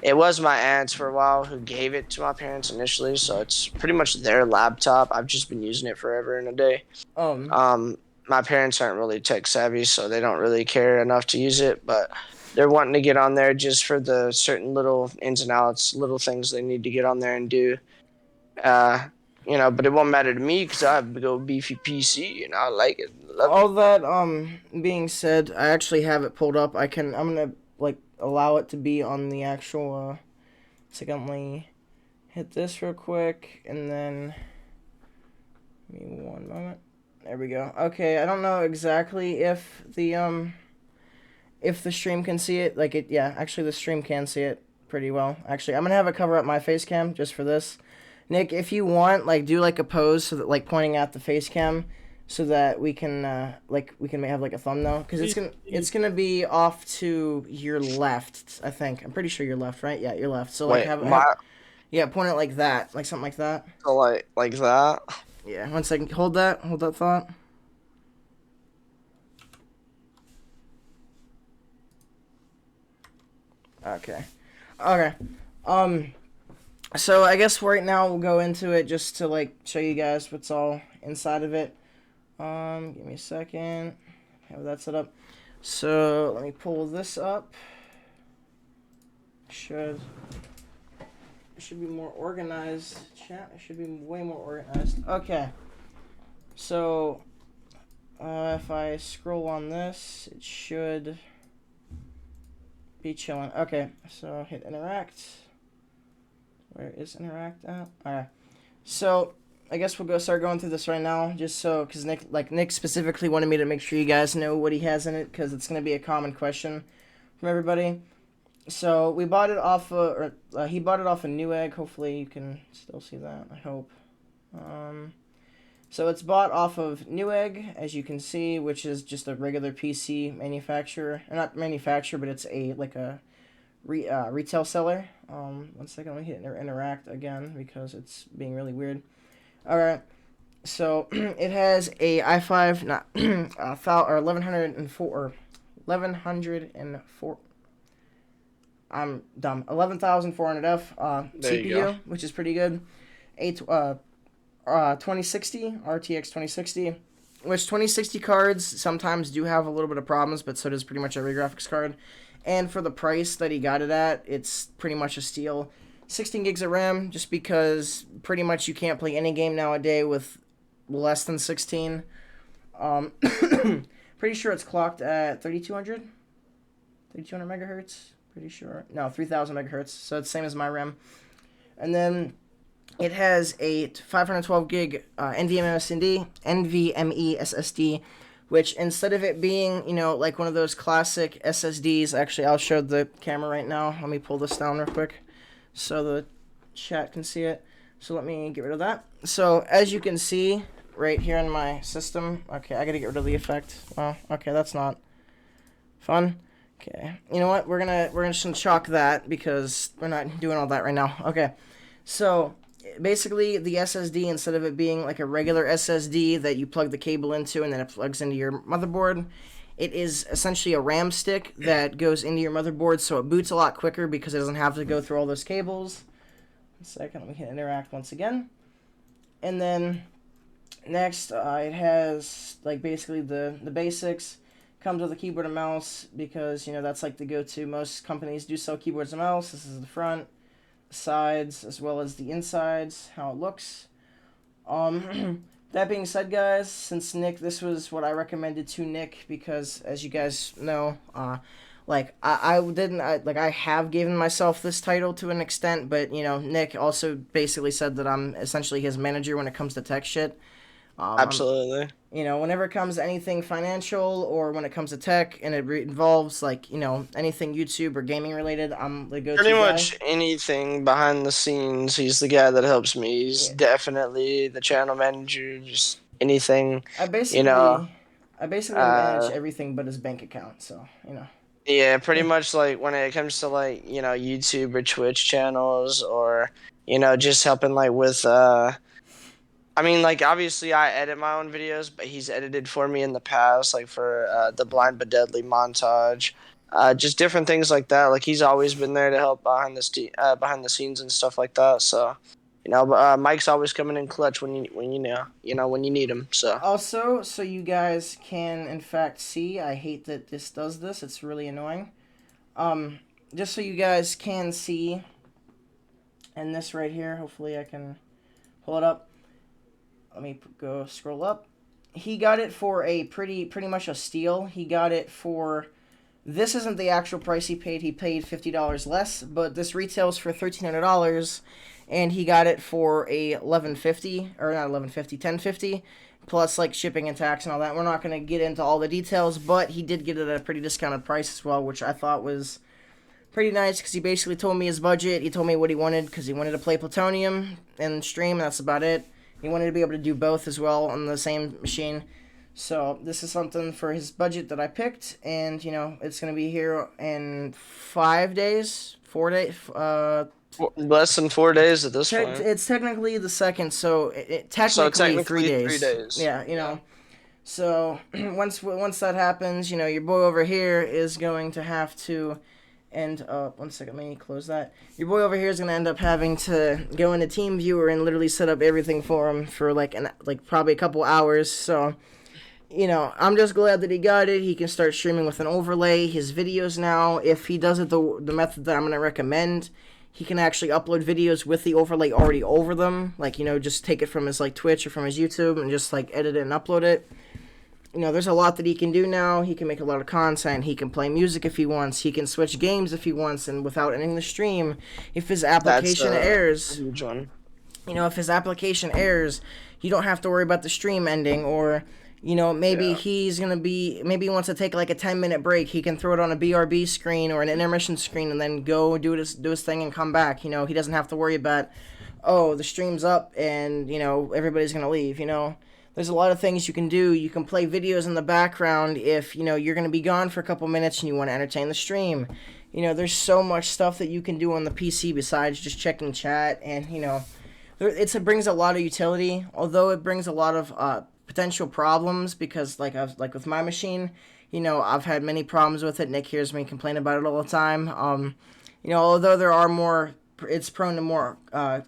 It was my aunt's for a while who gave it to my parents initially, so it's pretty much their laptop. I've just been using it forever and a day. Um, Um, my parents aren't really tech savvy, so they don't really care enough to use it, but they're wanting to get on there just for the certain little ins and outs, little things they need to get on there and do. Uh, but it won't matter to me because I have a big old beefy PC and I like it, love it. all that being said, I actually have it pulled up. I'm gonna like allow it to be on the actual. Secondly, hit this real quick, and then give me one moment. There we go. Okay, I don't know exactly if the stream can see it. Like it, yeah. Actually, the stream can see it pretty well. Actually, I'm gonna have it cover up my face cam just for this. Nick, if you want, like, do like a pose so that like pointing at the face cam, so that we can we can have like a thumbnail because it's gonna be off to your left. I think I'm pretty sure you're left, right? Yeah, you're left. So like Wait, have yeah, point it like that, like something like that. so like that. Yeah, 1 second. Hold that. Hold that thought. Okay. Okay. Um. So I guess right now we'll go into it just to like show you guys what's all inside of it. Give me a second. Have that set up. So let me pull this up. Should it should be more organized. Chat. It should be way more organized. Okay. So if I scroll on this, it should be chilling. Okay. So hit interact. Where is interact at? Alright. So I guess we'll start going through this right now, just so because Nick specifically wanted me to make sure you guys know what he has in it, because it's gonna be a common question from everybody. So we bought it off he bought it off a Newegg. Hopefully you can still see that. I hope. So it's bought off of Newegg, as you can see, which is just a regular PC manufacturer, or not manufacturer, but it's a retail seller. 1 second, let me hit interact again because it's being really weird. Alright, so it has a i5, not or 1104. I'm dumb. 11,400F CPU, which is pretty good. 2060 RTX 2060, which 2060 cards sometimes do have a little bit of problems, but so does pretty much every graphics card. And for the price that he got it at, it's pretty much a steal. 16 gigs of RAM, just because pretty much you can't play any game nowadays with less than 16. Pretty sure it's clocked at 3200 megahertz. Pretty sure. No, 3000 megahertz. So it's the same as my RAM. And then it has a 512 gig NVMe SSD, which instead of it being, like one of those classic SSDs, actually, I'll show the camera right now. Let me pull this down real quick so the chat can see it. So let me get rid of that. So as you can see right here in my system, okay, I gotta get rid of the effect. Well, okay, that's not fun. Okay, you know what? We're gonna just chalk that because we're not doing all that right now. Okay, so basically the SSD, instead of it being like a regular SSD that you plug the cable into and then it plugs into your motherboard, it is essentially a RAM stick that goes into your motherboard, so it boots a lot quicker because it doesn't have to go through all those cables. 1 second, let me hit interact once again. And then next, it has like basically the basics. Comes with a keyboard and mouse because that's like the go-to. Most companies do sell keyboards and mouse. This is the front, sides, as well as the insides, how it looks. That being said, guys, since this was what I recommended to Nick, because as you guys know, I have given myself this title to an extent, but Nick also basically said that I'm essentially his manager when it comes to tech shit. Absolutely. Whenever it comes to anything financial or when it comes to tech and it involves anything YouTube or gaming related, I'm the go-to Pretty guy. much anything behind the scenes, he's the guy that helps me. He's definitely the channel manager. Just anything, I you know. basically manage everything but his bank account. So Yeah, pretty much like when it comes to YouTube or Twitch channels or just helping with I mean, obviously I edit my own videos, but he's edited for me in the past, like for the Blind but Deadly montage. just different things like that. Like he's always been there to help behind the scenes and stuff like that. So, Mike's always coming in clutch when you need him. So Also, so you guys can in fact see, I hate that this does this. It's really annoying. Um, just so you guys can see, and this right here, hopefully I can pull it up. Let me go scroll up. He got it for a pretty much a steal. He got it for, this isn't the actual price he paid. He paid $50 less, but this retails for $1,300, and he got it for a 1150 or not 1150, 1050 plus like shipping and tax and all that. We're not going to get into all the details, but he did get it at a pretty discounted price as well, which I thought was pretty nice because he basically told me his budget. He told me what he wanted because he wanted to play Plutonium and stream, and that's about it. He wanted to be able to do both as well on the same machine. So this is something for his budget that I picked, and it's gonna be here in 5 days, 4 days. Less than 4 days at this point. It's technically the second, so technically 3 days. 3 days. Yeah, So once that happens, your boy over here is going to have to end up. One second, let me close that. Your boy over here is gonna end up having to go into TeamViewer and literally set up everything for him for like probably a couple hours. So, I'm just glad that he got it. He can start streaming with an overlay. His videos now, if he does it the method that I'm gonna recommend, he can actually upload videos with the overlay already over them. Like, just take it from his Twitch or from his YouTube and just edit it and upload it. There's a lot that he can do now. He can make a lot of content. He can play music if he wants. He can switch games if he wants, and without ending the stream. If his application errors, huge one. If his application errors, you don't have to worry about the stream ending. Or, maybe he wants to take like a 10-minute break. He can throw it on a BRB screen or an intermission screen and then go do his thing and come back. He doesn't have to worry about, oh, the stream's up and, everybody's going to leave, There's a lot of things you can do. You can play videos in the background if, you're going to be gone for a couple minutes and you want to entertain the stream. There's so much stuff that you can do on the PC besides just checking chat. And, it brings a lot of utility, although it brings a lot of potential problems because, like with my machine, I've had many problems with it. Nick hears me complain about it all the time. Although there are more... It's prone to more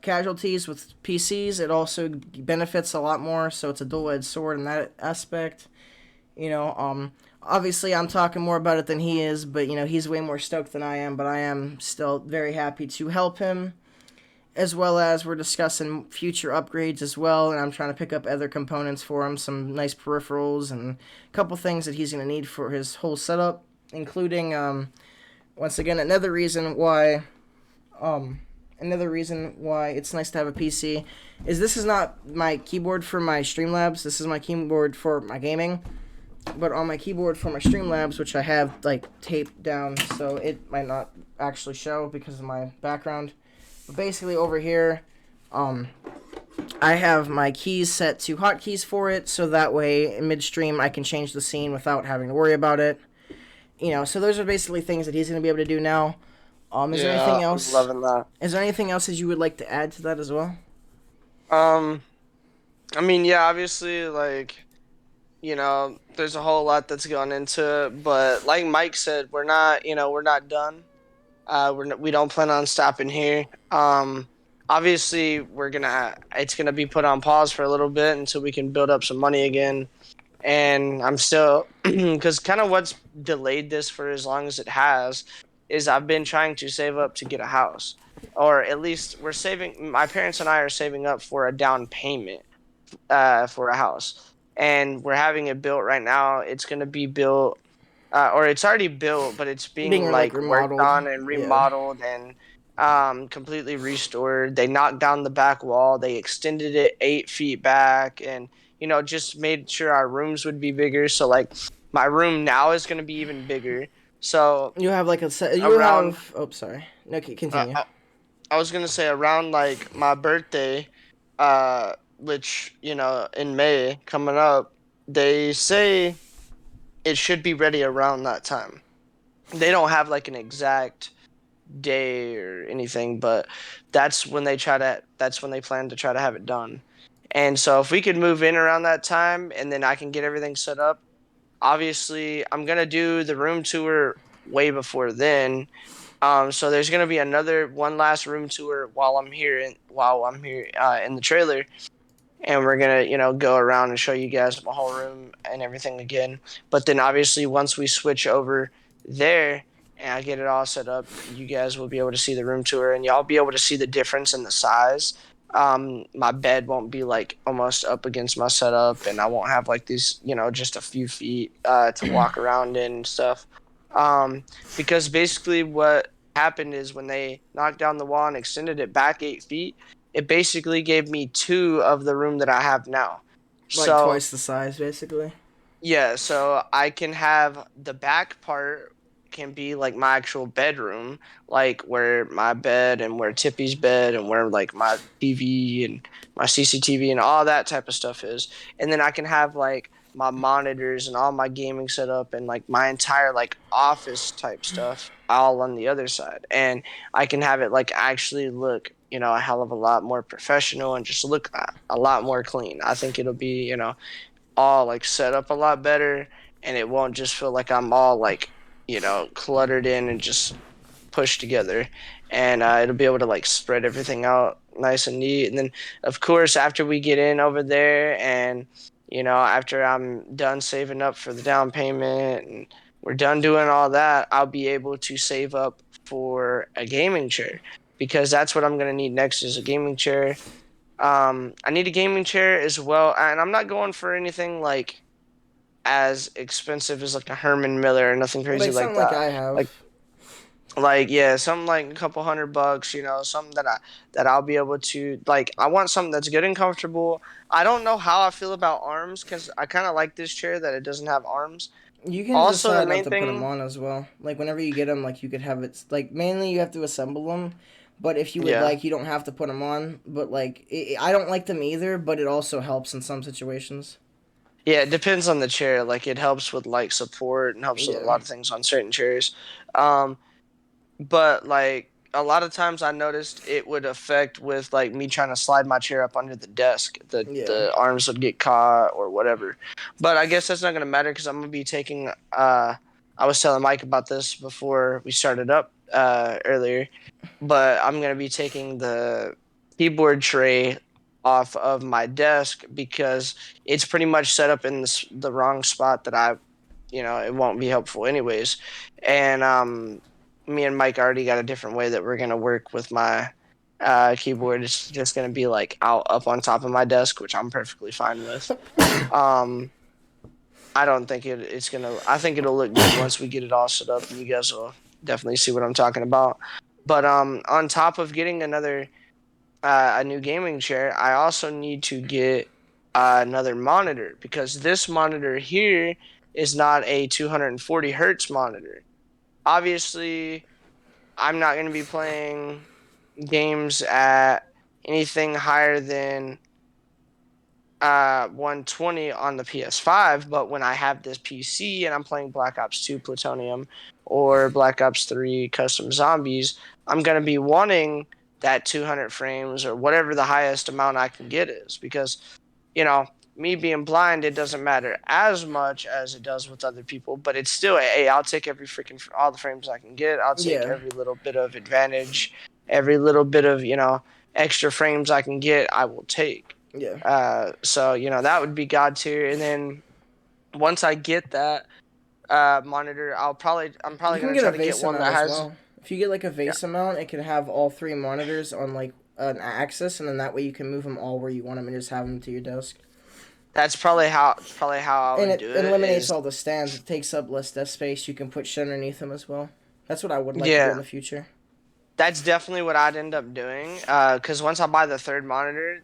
casualties with PCs. It also benefits a lot more, so it's a dual-edged sword in that aspect. Obviously I'm talking more about it than he is, but he's way more stoked than I am. But I am still very happy to help him, as well as we're discussing future upgrades as well. And I'm trying to pick up other components for him, some nice peripherals and a couple things that he's gonna need for his whole setup, including once again another reason why it's nice to have a PC is this is not my keyboard for my Streamlabs. This is my keyboard for my gaming. But on my keyboard for my Streamlabs, which I have taped down, so it might not actually show because of my background. But basically over here, I have my keys set to hotkeys for it, so that way in midstream I can change the scene without having to worry about it. So those are basically things that he's going to be able to do now. Is there anything else? I'm loving that. Is there anything else that you would like to add to that as well? Obviously, there's a whole lot that's gone into it, but like Mike said, we're not done. We don't plan on stopping here. Obviously, it's gonna be put on pause for a little bit until we can build up some money again. And I'm still, because kind of what's delayed this for as long as it has is I've been trying to save up to get a house, or at least my parents and I are saving up for a down payment for a house, and we're having it built right now. It's going to be built, or it's already built, but it's being worked on and remodeled and completely restored. They knocked down the back wall. They extended it 8 feet back, and just made sure our rooms would be bigger. So my room now is going to be even bigger. So you have oh, sorry. No, continue. I was gonna say around my birthday, which in May coming up, they say it should be ready around that time. They don't have an exact day or anything, but that's when they plan to try to have it done. And so if we could move in around that time, and then I can get everything set up. Obviously, I'm going to do the room tour way before then. So there's gonna be another one last room tour while I'm here in the trailer, and we're gonna go around and show you guys my whole room and everything again. But then obviously once we switch over there and I get it all set up, you guys will be able to see the room tour and y'all be able to see the difference in the size. My bed won't be like almost up against my setup, and I won't have like these just a few feet to walk around in and stuff. um, because basically what happened is when they knocked down the wall and extended it back 8 feet, it basically gave me two of the room that I have now. Like So twice the size, basically. yeah, so I can have the back part can be like my actual bedroom, like where my bed and where Tippy's bed and where like my TV and my CCTV and all that type of stuff is. And then I can have like my monitors and all my gaming setup and like my entire like office type stuff all on the other side. And I can have it like actually look, a hell of a lot more professional and just look a lot more clean. I think it'll be, all like set up a lot better, and it won't just feel like I'm all like cluttered in and just pushed together. And it'll be able to like spread everything out nice and neat. And then of course after we get in over there, and after I'm done saving up for the down payment and we're done doing all that, I'll be able to save up for a gaming chair, because that's what I'm going to need next, is a gaming chair. I need a gaming chair as well, and I'm not going for anything like as expensive as like a Herman Miller or nothing crazy Like like something like that. I have. Like yeah, something like a couple $100, something that I'll be able to like. I want something that's good and comfortable. I don't know how I feel about arms because I kind of like this chair that it doesn't have arms. You can Also, the decide not main to put them thing, on as well. Like whenever you get them, like you could have it. Like mainly you have to assemble them, but if you would yeah, like, you don't have to put them on. But like, I don't like them either. But it also helps in some situations. yeah, it depends on the chair. Like it helps with like support and helps with a Yeah. lot of things on certain chairs. Um, but like a lot of times I noticed it would affect with like me trying to slide my chair up under the desk. The Yeah. the arms would get caught or whatever. But I guess that's not gonna matter because I'm gonna be taking. I was telling Mike about this before we started up earlier, but I'm gonna be taking the keyboard tray off of my desk because it's pretty much set up in the wrong spot that it won't be helpful anyways. And me and Mike already got a different way that we're gonna work with my keyboard. It's just gonna be like out up on top of my desk, which I'm perfectly fine with. Um, I don't think it's gonna. I think it'll look good once we get it all set up, and you guys will definitely see what I'm talking about. But on top of getting a new gaming chair, I also need to get another monitor, because this monitor here is not a 240 hertz monitor. Obviously, I'm not going to be playing games at anything higher than 120 on the PS5, but when I have this PC and I'm playing Black Ops 2 Plutonium or Black Ops 3 Custom Zombies, I'm going to be wanting that 200 frames or whatever the highest amount I can get is, because me being blind, it doesn't matter as much as it does with other people, but it's still, hey, I'll take every freaking all the frames I can get. I'll take Yeah. every little bit of advantage, every little bit of extra frames I can get, I will take. Yeah. So that would be God tier, and then once I get that monitor, I'm You probably can gonna get a try to get VESA one mount that as has. well. If you get like a Yeah, VESA mount, it can have all three monitors on like an axis, and then that way you can move them all where you want them and just have them to your desk. that's probably how I And would it do it. eliminates Is all the stands. It takes up less desk space. You can put shit underneath them as well. That's what I would like to do in Yeah, the future. that's definitely what I'd end up doing. Because once I buy the third monitor,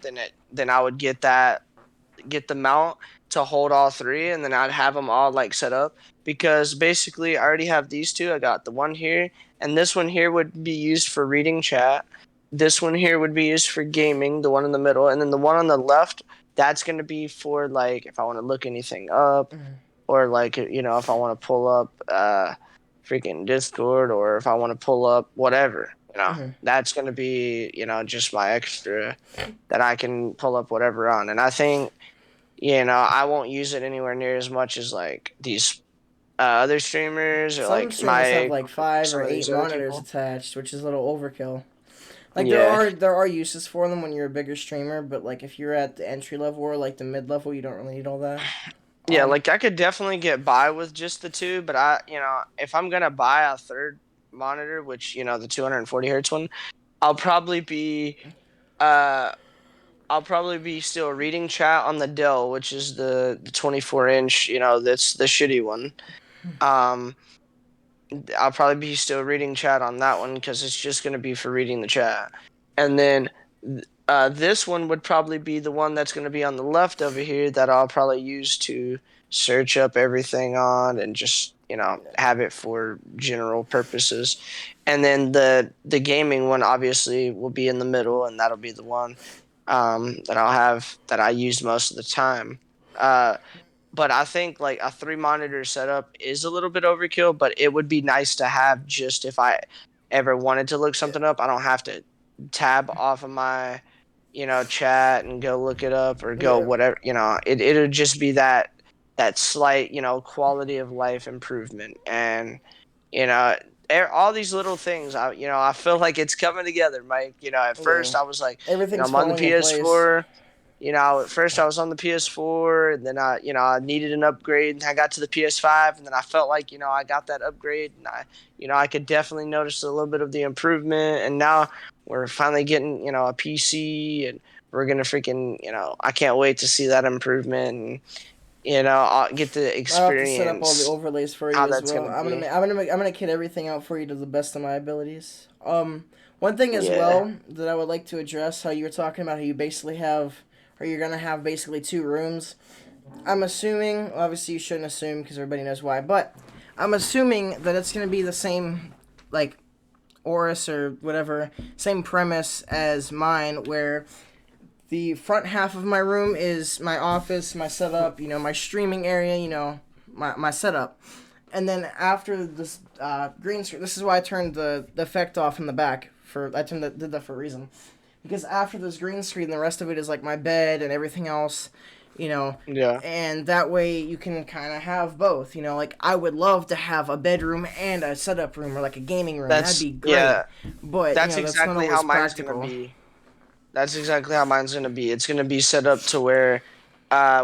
then I would get the mount to hold all three, and then I'd have them all like set up, because basically I already have these two. I got the one here, and this one here would be used for reading chat. This one here would be used for gaming, the one in the middle, and then the one on the left, that's going to be for like if I want to look anything up, or like if I want to pull up freaking Discord, or if I want to pull up whatever. Mm-hmm. That's going to be just my extra that I can pull up whatever on. And I think I won't use it anywhere near as much as like these other streamers or Some like streamers have Mike like or 5 some or of 8 these other monitors people. attached, which is a little overkill. Like Yeah. there are uses for them when you're a bigger streamer, but like if you're at the entry level or like the mid level, you don't really need all that. Yeah, Um, like I could definitely get by with just the two, but if I'm gonna buy a third monitor, which the 240 hertz one, I'll probably be, uh, I'll probably be still reading chat on the Dell, which is the 24-inch. That's the shitty one. Um, I'll probably be still reading chat on that one because it's just gonna be for reading the chat, and then this one would probably be the one that's gonna be on the left over here that I'll probably use to search up everything on and just have it for general purposes, and then the gaming one obviously will be in the middle, and that'll be the one that I'll have that I use most of the time. But I think like a 3 monitor setup is a little bit overkill, but it would be nice to have just if I ever wanted to look something up, I don't have to tab off of my, chat and go look it up or go yeah. whatever, it'll just be that slight, quality of life improvement. And, you know, all these little things, I feel like it's coming together, Mike. At Yeah. first I was like, Everything's I'm on the falling in place. PS4. At first I was on the PS4, and then I needed an upgrade, and I got to the PS5, and then I felt like, I got that upgrade, and I could definitely notice a little bit of the improvement, and now we're finally getting, a PC, and we're gonna freaking, I can't wait to see that improvement, and I'll get to I'll have to set up all the experience overlays for how you as that's well. gonna be. I'm gonna kit everything out for you to the best of my abilities. One thing as Yeah, well that I would like to address, how you were talking about how you basically have, or you're gonna have basically 2 rooms. I'm assuming, obviously you shouldn't assume because everybody knows why, but I'm assuming that it's gonna be the same, like Orus or whatever, same premise as mine, where the front half of my room is my office, my setup, my streaming area, my setup. And then after this green screen, this is why I turned the effect off in the back. Did that for a reason. Because after this green screen, the rest of it is like my bed and everything else, yeah. and that way you can kind of have both. Like I would love to have a bedroom and a setup room or like a gaming room. That'd That's be great. yeah. But, That's that's not exactly always how mine's gonna practical. be. That's exactly how mine's gonna be. It's gonna be set up to where,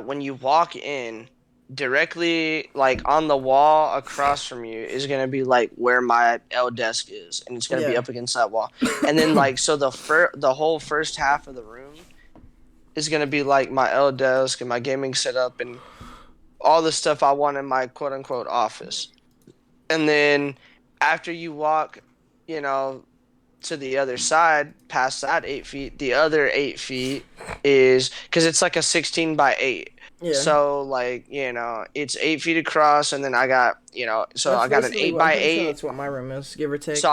when you walk in, directly like on the wall across from you is gonna be like where my L desk is, and it's gonna be Yeah. up against that wall. And then like so the whole first half of the room is gonna be like my L desk and my gaming setup and all the stuff I want in my quote unquote office. And then after you walk, you know, to the other side, past that 8 feet, the other 8 feet is because it's like a 16 by 8. Yeah. So like, it's 8 feet across, and then I got, so That's I got an basically eight what I'm by pretty sure eight. that's what my room is, give or So take.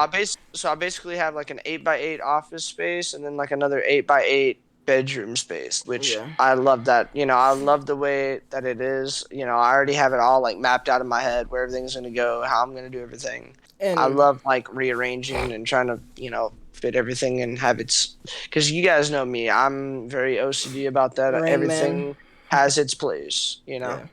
I basically have like an 8 by 8 office space, and then like another 8 by 8 bedroom space, which Yeah. I love that. I love the way that it is. I already have it all like mapped out in my head where everything's gonna go, how I'm gonna do everything. I And love like rearranging and trying to, fit everything and have its, because you guys know me, I'm very OCD about that. Rain Man. Everything has its place. Yeah.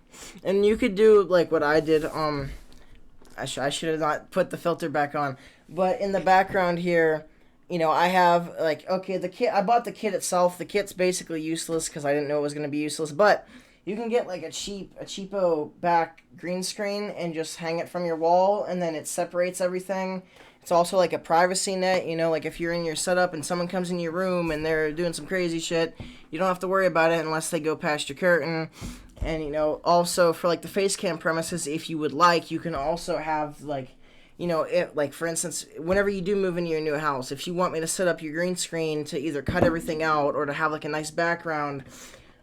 And you could do like what I did. I should have not put the filter back on. But in the background here, I have like, okay, the kit. I bought the kit itself. The kit's basically useless because I didn't know it was gonna be useless. But you can get like a cheapo back green screen and just hang it from your wall, and then it separates everything. It's also like a privacy net, like if you're in your setup and someone comes in your room and they're doing some crazy shit, you don't have to worry about it unless they go past your curtain. And also for like the face cam premises, if you would like, you can also have like, like for instance, whenever you do move into your new house, if you want me to set up your green screen to either cut everything out or to have like a nice background,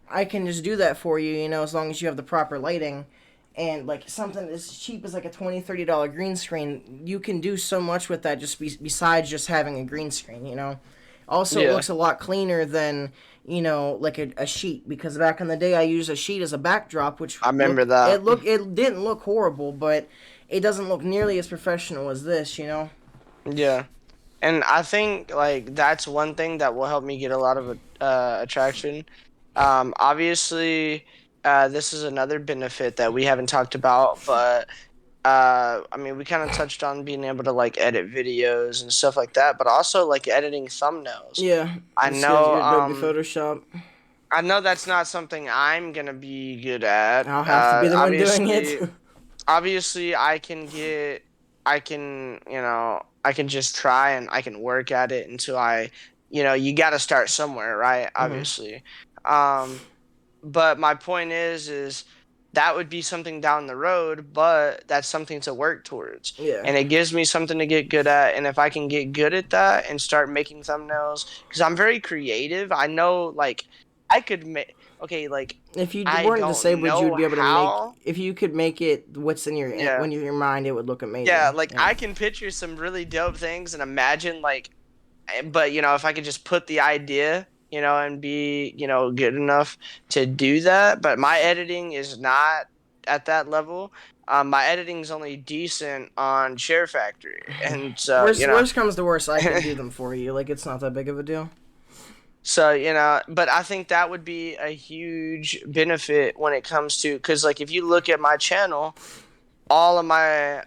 I can just do that for you, as long as you have the proper lighting. And like something as cheap as like a $20-$30 green screen, you can do so much with that just besides just having a green screen. Also, it Yeah, looks a lot cleaner than like a sheet, because back in the day I used a sheet as a backdrop, which I remember that. it didn't look horrible, but it doesn't look nearly as professional as this. Yeah. And I think like that's one thing that will help me get a lot of attraction. Obviously, this is another benefit that we haven't talked about, but I mean, we kind of touched on being able to like edit videos and stuff like that, but also like editing thumbnails. Yeah, I just use know, your Adobe Photoshop. I know that's not something I'm gonna be good at. I'll have to be the one doing it. Obviously, I can, I can just try and I can work at it until you got to start somewhere, right? Hmm. Obviously. Um, but my point is that would be something down the road, but that's something to work towards. Yeah. And it gives me something to get good at. And if I can get good at that and start making thumbnails, because I'm very creative, I know like I could make, okay, like If you I weren't don't disabled, you would know be able to make. how. If you could make it, what's in your Yeah. when in your mind, it would look Yeah, amazing. like Yeah. I can picture some really dope things and imagine like, but if I could just put the idea, and be, good enough to do that, but my editing is not at that level. My editing is only decent on Share Factory, and so Worst comes to worst, I can do them for you. Like it's not that big of a deal. so but I think that would be a huge benefit when it comes to, because like if you look at my channel, all of my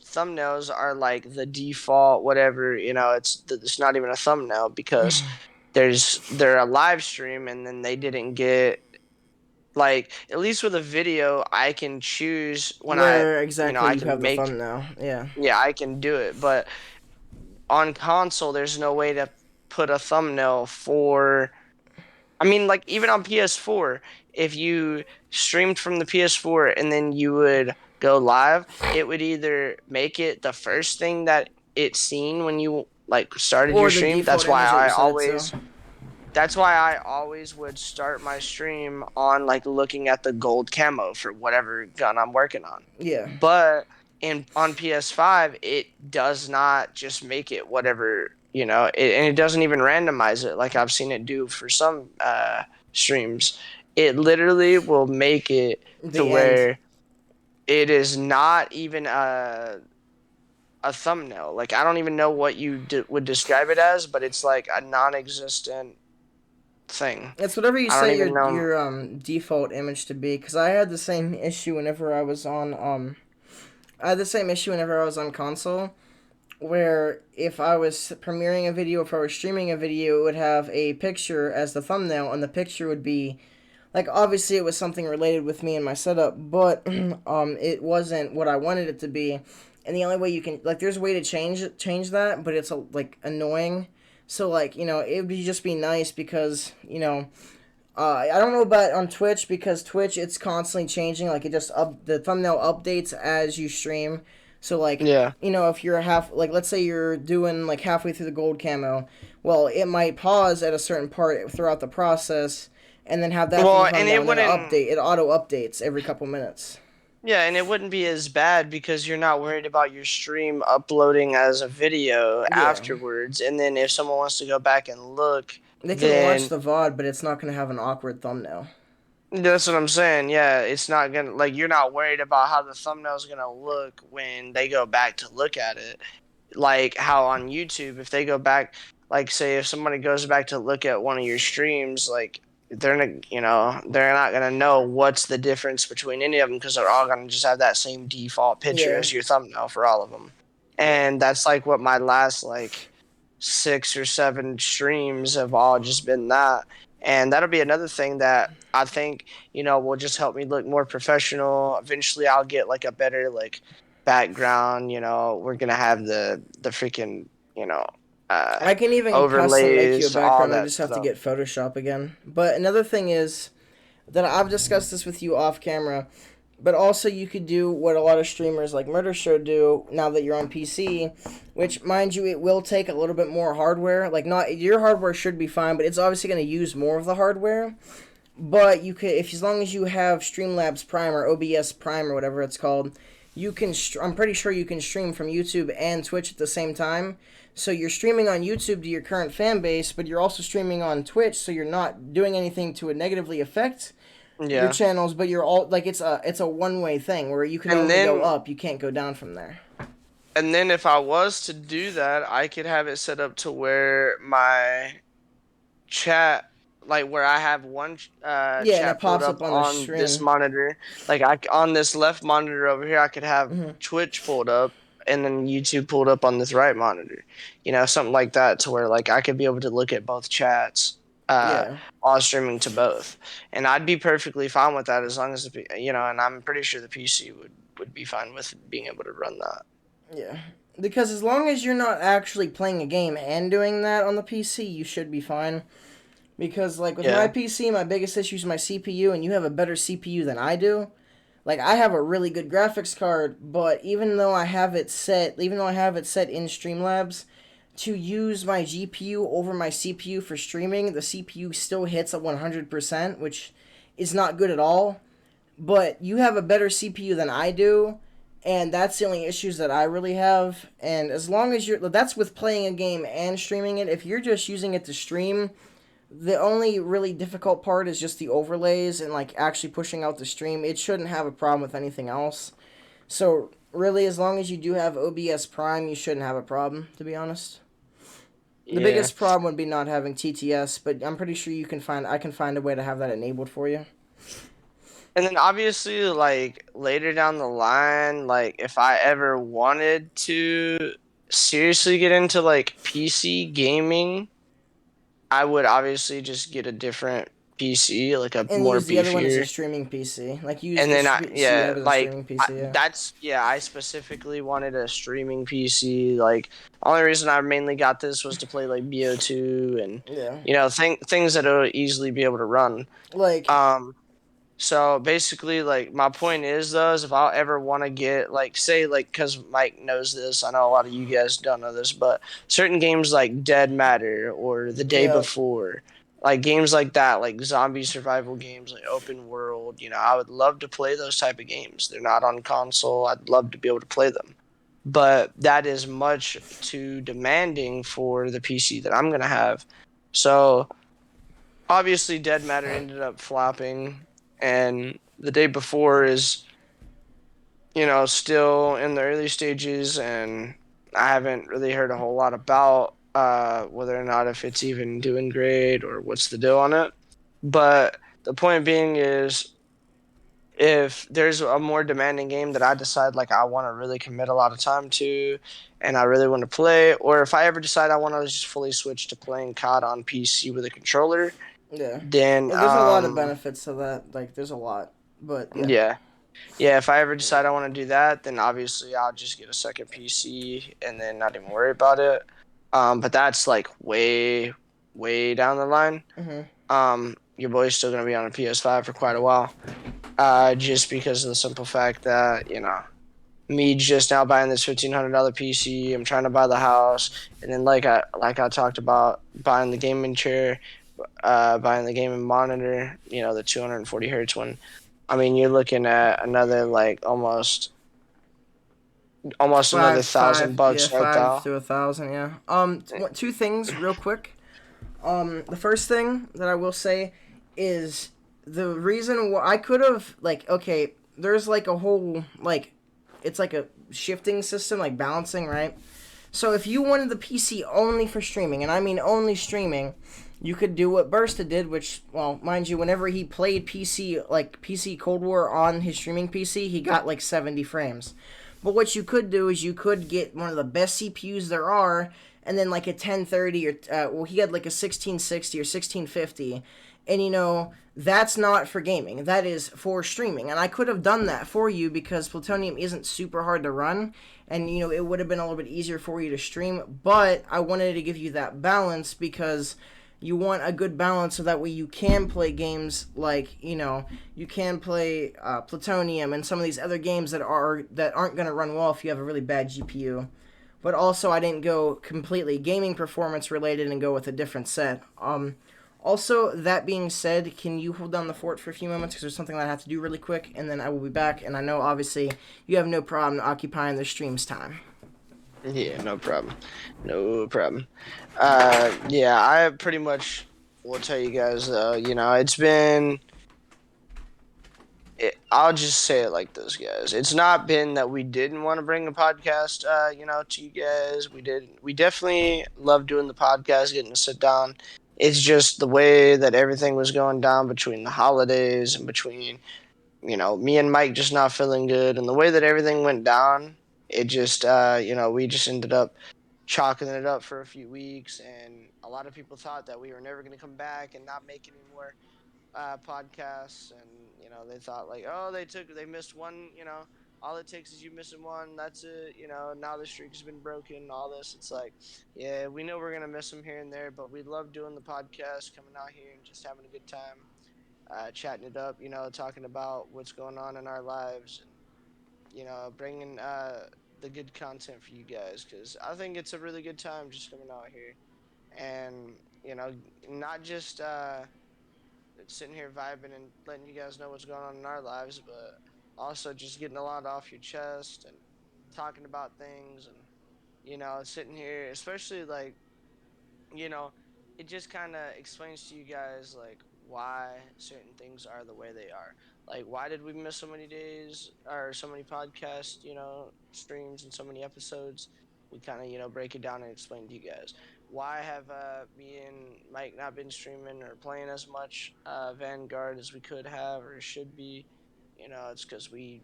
thumbnails are like the default whatever, it's not even a thumbnail because they're a live stream, and then they didn't get, like, at least with a video I can choose when Where exactly I you can have the make, thumbnail. Yeah. yeah, I can do it, but on console there's no way to put a thumbnail for, I mean, like, even on PS4, if you streamed from the PS4 and then you would go live, it would either make it the first thing that it's seen when you like started your Or the stream. default image that you set it to. That's why I always would start my stream on like looking at the gold camo for whatever gun I'm working on. Yeah. But on PS5, it does not just make it whatever, and it doesn't even randomize it like I've seen it do for some streams. It literally will make it to The end. where it is not even a thumbnail. Like, I don't even know what you would describe it as, but it's like a non-existent thing. It's whatever you I don't set even know. your default image to be. Because I had the same issue whenever I was on I had the same issue whenever I was on console, where if I was premiering a video, if I was streaming a video, it would have a picture as the thumbnail, and the picture would be like, obviously it was something related with me and my setup, but it wasn't what I wanted it to be. And the only way you can, like, there's a way to change that, but it's like annoying. So like, it would just be nice because I don't know about on Twitch, because Twitch, it's constantly changing. Like, it just the thumbnail updates as you stream. So like, Yeah. if you're like, let's say you're doing like halfway through the gold camo, well, it might pause at a certain part throughout the process, and then have that for Well, the and thumbnail, it and then wouldn't. it auto updates every couple minutes. Yeah, and it wouldn't be as bad because you're not worried about your stream uploading as a video Yeah, afterwards. And then if someone wants to go back and look, they can watch then the VOD, but it's not gonna have an awkward thumbnail. that's what I'm saying. Yeah, it's not gonna, like, you're not worried about how the thumbnail's gonna look when they go back to look at it. Like how on YouTube, if they go back, like, say if somebody goes back to look at one of your streams, like, they're not gonna know what's the difference between any of them because they're all gonna just have that same default picture Yeah. as your thumbnail for all of them. And that's like what my last like 6 or 7 streams have all just been that. And that'll be another thing that I think, will just help me look more professional. Eventually I'll get like a better like background, we're gonna have the freaking, uh I can even custom make you a overlays, all background. I that just have to stuff. get Photoshop again. But another thing is that I've discussed this with you off camera, but also you could do what a lot of streamers like Murder Show do now that you're on PC, which, mind you, it will take a little bit more hardware. Like, not your hardware should be fine, but it's obviously going to use more of the hardware. But you could, if as long as you have Streamlabs Prime or OBS Prime or whatever it's called, you can. I'm pretty sure you can stream from YouTube and Twitch at the same time. So you're streaming on YouTube to your current fan base, but you're also streaming on Twitch, so you're not doing anything to negatively affect your Yeah. channels. But you're all like, it's a one way thing where you can And only go then up, you can't go down from there. and then if I was to do that, I could have it set up to where my chat like where I have one Yeah, and it chat pulled pops up up on the on this stream. monitor. Like on this left monitor over here, I could have Hmm. Twitch pulled up, and then YouTube pulled up on this right monitor. Something like that, to where like I could be able to look at both chats Yeah. while streaming to both, and I'd be perfectly fine with that as long as and I'm pretty sure the PC would be fine with being able to run that. Yeah. Because as long as you're not actually playing a game and doing that on the PC, you should be fine. Because like with my Yeah. PC, my biggest issue is my CPU, and you have a better CPU than I do. Like I have a really good graphics card, but even though I have it set in Streamlabs to use my GPU over my CPU for streaming, the CPU still hits at 100%, which is not good at all. But you have a better CPU than I do, and that's the only issues that I really have. And as long as that's with playing a game and streaming it. If you're just using it to stream, the only really difficult part is just the overlays and like actually pushing out the stream. It shouldn't have a problem with anything else. So really, as long as you do have OBS Prime, you shouldn't have a problem, to be honest. The Yeah. biggest problem would be not having TTS, but I'm pretty sure I can find a way to have that enabled for you. And then obviously, like later down the line, like if I ever wanted to seriously get into like PC gaming, I would obviously just get a different PC, like a And more use the other one as a beefier. streaming PC. Like use And the then PC you have as a streaming PC. Yeah. I specifically wanted a streaming PC. Like, the only reason I mainly got this was to play like BO2 and Yeah. things that would easily be able to run. Like. So basically, like my point is though, is if I'll ever want to get like say like because Mike knows this, I know a lot of you guys don't know this, but certain games like Dead Matter or The Day Yeah. Before, like games like that, like zombie survival games, like open world, I would love to play those type of games. They're not on console. I'd love to be able to play them, but that is much too demanding for the PC that I'm gonna have. So obviously, Dead Matter ended up flopping, and The Day Before is, still in the early stages, and I haven't really heard a whole lot about whether or not if it's even doing great or what's the deal on it. But the point being is, if there's a more demanding game that I decide like I want to really commit a lot of time to, and I really want to play, or if I ever decide I want to just fully switch to playing COD on PC with a controller, Yeah. then There's a lot of benefits to that. Like, there's a lot. But, yeah. yeah, if I ever decide I want to do that, then obviously I'll just get a second PC and then not even worry about it. But that's like way, way down the line. Your boy's still gonna be on a PS5 for quite a while, just because of the simple fact that me just now buying this $1,500 PC. I'm trying to buy the house, and then like I talked about buying the gaming chair, buying the gaming monitor. The 240 hertz one. I mean, you're looking at another like almost another $1,000 yeah, right five now. to 1,000, yeah. Two things real quick. The first thing that I will say is the reason why I could have okay, there's like a whole it's like a shifting system, like balancing, right? So if you wanted the PC only for streaming, and I mean only streaming, you could do what Bursta did, which, well, mind you, whenever he played PC Cold War on his streaming PC, he got like 70 frames. But what you could do is you could get one of the best CPUs there are, and then like a 1030 or he had like a 1660 or 1650, and that's not for gaming. That is for streaming. And I could have done that for you because Plutonium isn't super hard to run, and it would have been a little bit easier for you to stream. But I wanted to give you that balance because you want a good balance so that way you can play games like you can play Plutonium and some of these other games that aren't going to run well if you have a really bad GPU. But also, I didn't go completely gaming performance related and go with a different set. Also, that being said, can you hold down the fort for a few moments because there's something that I have to do really quick, and then I will be back. And I know obviously you have no problem occupying the stream's time. Yeah, no problem. No problem. Yeah, I pretty much will tell you guys, it's been. I'll just say it like this, guys. It's not been that we didn't want to bring a podcast, to you guys. We did. We definitely love doing the podcast, getting to sit down It's just the way that everything was going down between the holidays and between, me and Mike just not feeling good, and the way that everything went down, it just, we just ended up chalking it up for a few weeks, and a lot of people thought that we were never going to come back and not make any more podcasts, and they thought like, oh, they missed one, all it takes is you missing one, that's it, now the streak has been broken, all this. It's like, yeah, we know we're gonna miss them here and there, but we love doing the podcast, coming out here and just having a good time, chatting it up, talking about what's going on in our lives, and bringing the good content for you guys, because I think it's a really good time just coming out here, and not just sitting here vibing and letting you guys know what's going on in our lives, but also just getting a lot off your chest and talking about things, and sitting here, especially like, you know, it just kind of explains to you guys like why certain things are the way they are. Like, why did we miss so many days or so many podcast, streams and so many episodes? We kind of, break it down and explain to you guys. Why have me and Mike not been streaming or playing as much Vanguard as we could have or should be? It's because we,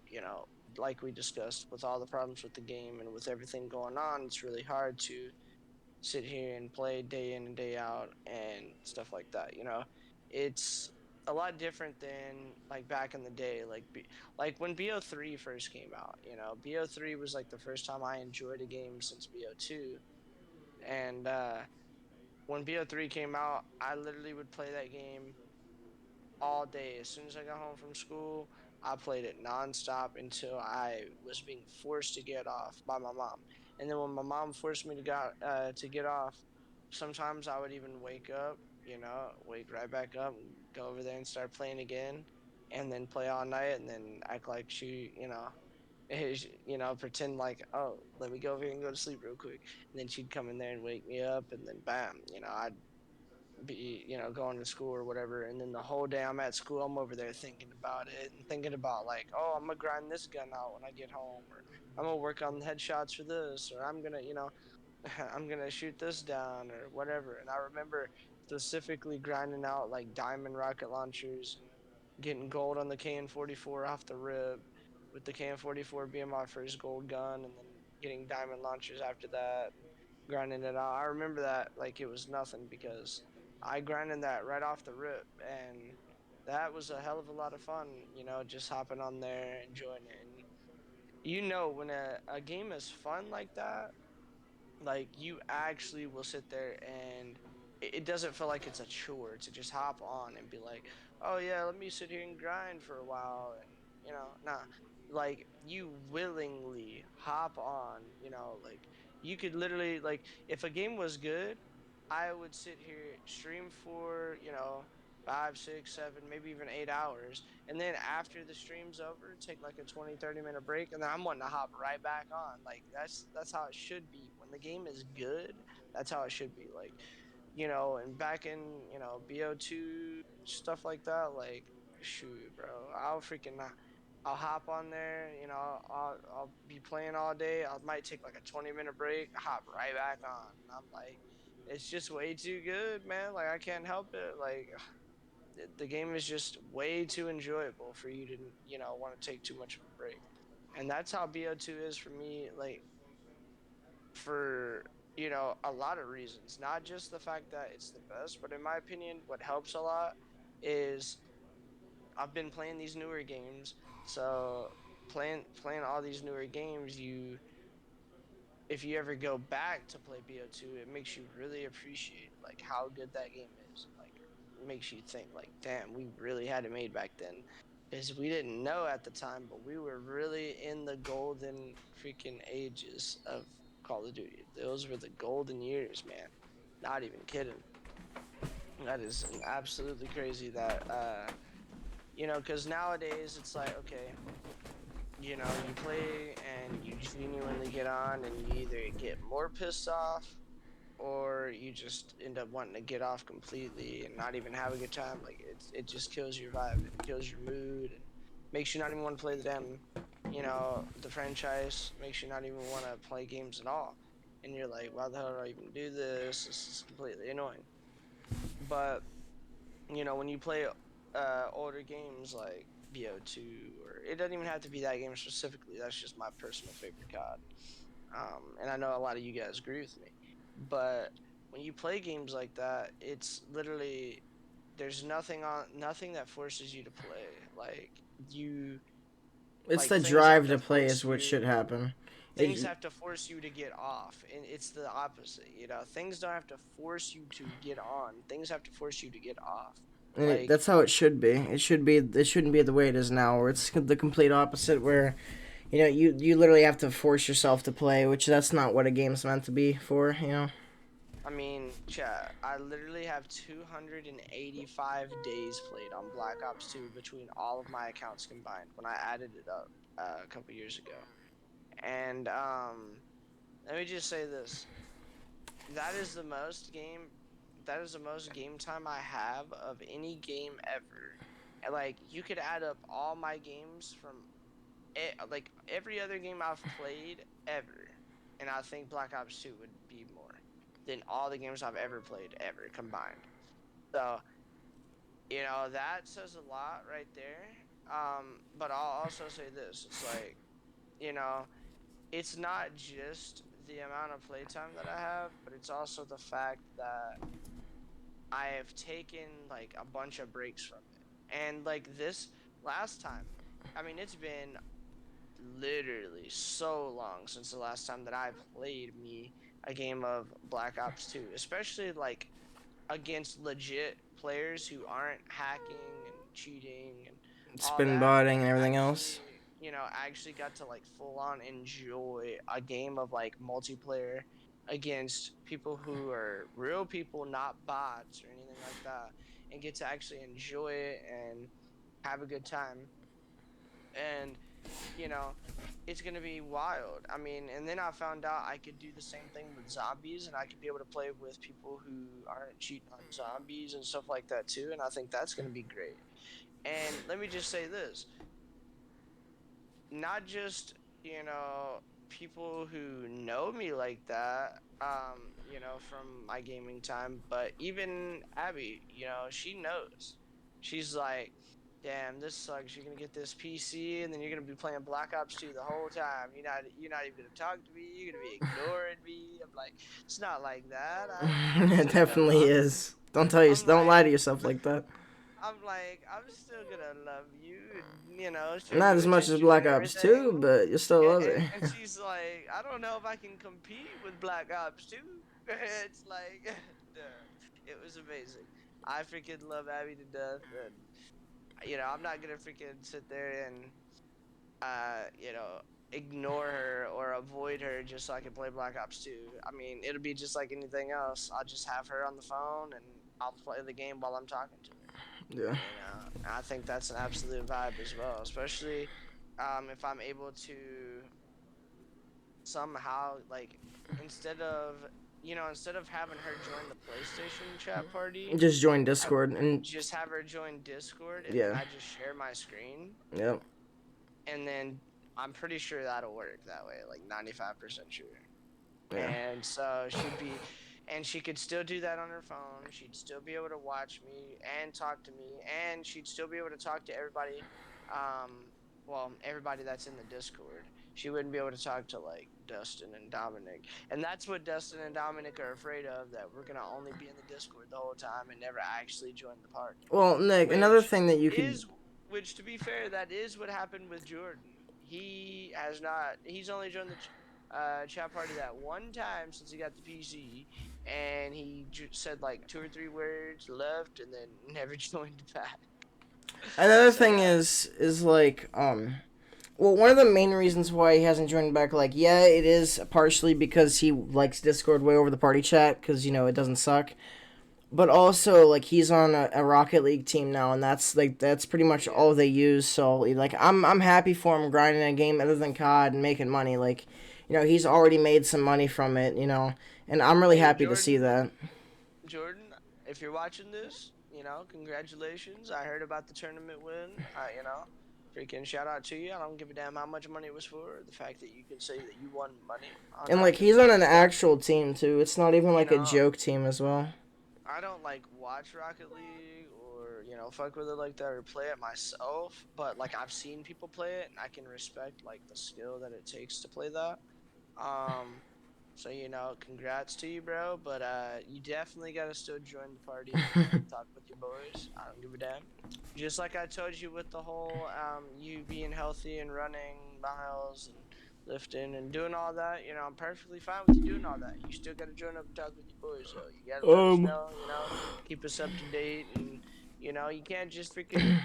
like we discussed, with all the problems with the game and with everything going on, it's really hard to sit here and play day in and day out and stuff like that. It's a lot different than like back in the day, like when BO3 first came out. BO3 was like the first time I enjoyed a game since BO2, and when BO3 came out, I literally would play that game all day. As soon as I got home from school, I played it nonstop until I was being forced to get off by my mom. And then when my mom forced me to get off, sometimes I would even wake up, wake right back up, and go over there and start playing again, and then play all night, and then act like she, pretend like, oh, let me go over here and go to sleep real quick, and then she'd come in there and wake me up, and then bam, I'd be going to school or whatever, and then the whole day I'm at school, I'm over there thinking about it and thinking about like, oh, I'm gonna grind this gun out when I get home, or I'm gonna work on the headshots for this, or I'm gonna I'm gonna shoot this down or whatever. And I remember specifically grinding out like diamond rocket launchers and getting gold on the KN-44 off the rip, with the KN-44 being my first gold gun, and then getting diamond launchers after that, and grinding it out. I remember that like it was nothing, because I grinded that right off the rip, and that was a hell of a lot of fun, just hopping on there, enjoying it. And when a game is fun like that, like you actually will sit there and it doesn't feel like it's a chore to just hop on and be like, oh yeah, let me sit here and grind for a while, and nah, like you willingly hop on, like you could literally, like, if a game was good, I would sit here, stream for 5, 6, 7, maybe even 8 hours, and then after the stream's over, take like a 20, 30 minute break, and then I'm wanting to hop right back on. Like that's how it should be. When the game is good, that's how it should be. Like, and back in, BO2 stuff like that, like, shoot, bro, I'll hop on there, I'll be playing all day. I might take like a 20-minute break, hop right back on. And I'm like, it's just way too good, man. Like, I can't help it. Like, the game is just way too enjoyable for you to, want to take too much of a break. And that's how BO2 is for me, like, for, a lot of reasons. Not just the fact that it's the best, but in my opinion, what helps a lot is I've been playing these newer games. So playing all these newer games, if you ever go back to play BO2, it makes you really appreciate like how good that game is, and like it makes you think like, damn, we really had it made back then, because we didn't know at the time, but we were really in the golden freaking ages of Call of Duty. Those were the golden years, man. Not even kidding. That is absolutely crazy that because nowadays it's like, okay, you play and you genuinely get on, and you either get more pissed off or you just end up wanting to get off completely and not even have a good time. Like, it just kills your vibe and kills your mood and makes you not even want to play the franchise, makes you not even want to play games at all. And you're like, why the hell do I even do this? This is completely annoying. But when you play older games like BO2, or it doesn't even have to be that game specifically. That's just my personal favorite COD. And I know a lot of you guys agree with me. But when you play games like that, it's literally there's nothing that forces you to play. You It's like the things have drive to to play force is what should you happen. things It, have to force you to get off, and it's the opposite. Things don't have to force you to get on, things have to force you to get off. Like, that's how it should be. It should be. It shouldn't be the way it is now, where it's the complete opposite. Where you literally have to force yourself to play, which that's not what a game's meant to be for. I mean, chat, I literally have 285 days played on Black Ops 2 between all of my accounts combined when I added it up a couple years ago. And let me just say this. That is the most game time I have of any game ever. And like, you could add up all my games from like every other game I've played ever, and I think Black Ops 2 would be more than all the games I've ever played ever combined. So, that says a lot right there. But I'll also say this. It's like, you know, it's not just the amount of playtime that I have, but it's also the fact that I have taken like a bunch of breaks from it. And like this last time, I mean, it's been literally so long since the last time that I played a game of Black Ops 2, especially like against legit players who aren't hacking and cheating and all Spin that. botting Like, and everything else. actually, I actually got to like full on enjoy a game of like multiplayer against people who are real people, not bots or anything like that, and get to actually enjoy it and have a good time. And you know, it's gonna be wild. I mean, and then I found out I could do the same thing with zombies, and I could be able to play with people who aren't cheating on zombies and stuff like that too. And I think that's gonna be great. And let me just say this: not just people who know me like that, from my gaming time, but even Abby. She knows. She's like, damn, this sucks. You're gonna get this PC, and then you're gonna be playing Black Ops 2 the whole time. You're not even gonna talk to me. You're gonna be ignoring me. I'm like, it's not like that. I'm It still gonna. definitely is. I'm Don't lie like, to yourself like that. I'm still gonna love you, and show Not you as much as attention and Black Ops 2, everything. but you still And, love and, it. and she's like, I don't know if I can compete with Black Ops 2. It's like, duh. It was amazing. I freaking love Abby to death, and I'm not gonna freaking sit there and uh, you know, ignore her or avoid her just so I can play Black Ops 2. I mean, it'll be just like anything else. I'll just have her on the phone and I'll play the game while I'm talking to her. Yeah. And I think that's an absolute vibe as well, especially if I'm able to somehow like instead of instead of having her join the PlayStation chat party, Just join have, Discord and just have her join Discord, and then yeah. I just share my screen, Yep. and then I'm pretty sure that'll work that way, like 95% sure. Yeah. And so and she could still do that on her phone. She'd still be able to watch me and talk to me, and she'd still be able to talk to everybody. Well, everybody that's in the Discord. She wouldn't be able to talk to like Dustin and Dominic, and that's what Dustin and Dominic are afraid of. That we're gonna only be in the Discord the whole time and never actually join the party. Well, Nick, another Which thing that you could is, which to be fair, that is what happened with Jordan. He has not. He's only joined the chat party that one time since he got the PC, and he said like 2 or 3 words, left, and then never joined back. another So thing yeah, is like well, one of the main reasons why he hasn't joined back, like, yeah, it is partially because he likes Discord way over the party chat, because, it doesn't suck. But also, like, he's on a Rocket League team now, and that's pretty much yeah. all they use. So, like, I'm happy for him grinding a game other than COD and making money. Like, he's already made some money from it, and I'm really Hey happy to see Jordan, that. Jordan, if you're watching this, congratulations. I heard about the tournament win. Freaking shout out to you. I don't give a damn how much money it was for. The fact that you can say that you won money on And, like, Rocket he's on League, an actual team, too. It's not even, you like, a know, joke team as well. I don't like watch Rocket League or fuck with it like that or play it myself, but like I've seen people play it and I can respect like the skill that it takes to play that. Um, so congrats to you, bro. But you definitely gotta still join the party and talk with your boys. I don't give a damn. Just like I told you with the whole you being healthy and running miles and lifting and doing all that, I'm perfectly fine with you doing all that. You still gotta join up and talk with your boys though. You gotta let us um, know, keep us up to date, and you can't just freaking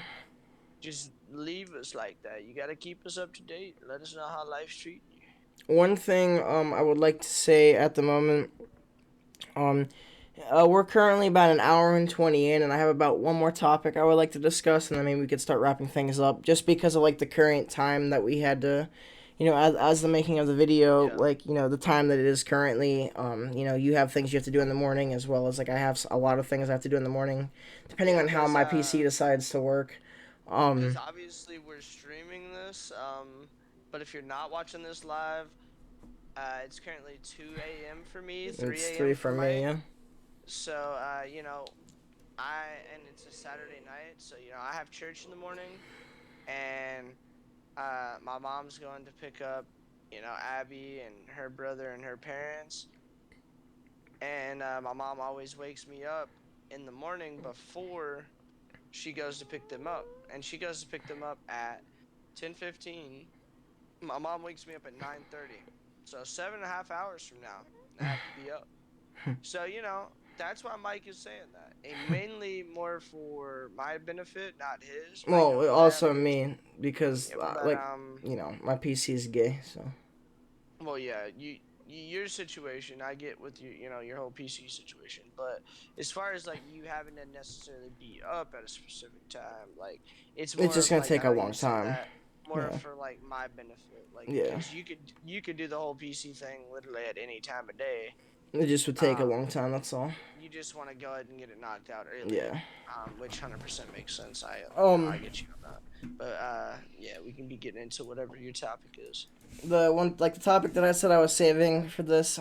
just leave us like that. You gotta keep us up to date. Let us know how life's treating you. one thing I would like to say at the moment, um, we're currently about an hour and 20 in, and I have about one more topic I would like to discuss, and then maybe we could start wrapping things up. Just because of like the current time that we had to, as the making of the video, Yeah. like the time that it is currently, you have things you have to do in the morning as well as like I have a lot of things I have to do in the morning, depending Yeah, on how cause my PC decides to work. Um, obviously we're streaming this. But if you're not watching this live, it's currently 2 a.m. for me, it's 3 three a.m. for for me. Mike. Yeah. So I and it's a Saturday night, so I have church in the morning, and my mom's going to pick up Abby and her brother and her parents, and my mom always wakes me up in the morning before she goes to pick them up, and she goes to pick them up at 10:15. My mom wakes me up at 9:30, so 7.5 hours from now, I have to be up. So that's why Mike is saying that. And mainly more for my benefit, not his. Mike Well, knows that. also me because Yeah, but like my PC is gay, so. well, yeah, your situation, I get with your whole PC situation. But as far as like you having to necessarily be up at a specific time, like it's It's more just of gonna like take I a know you long said time. that more Yeah. for like my benefit, like Yeah. because you could do the whole PC thing literally at any time of day. It just would take a Um, long time. That's all. you just want to go ahead and get it knocked out early, Yeah. which 100% makes sense. I Um. get you on that. But yeah, we can be getting into whatever your topic is. The one like the topic that I said I was saving for this.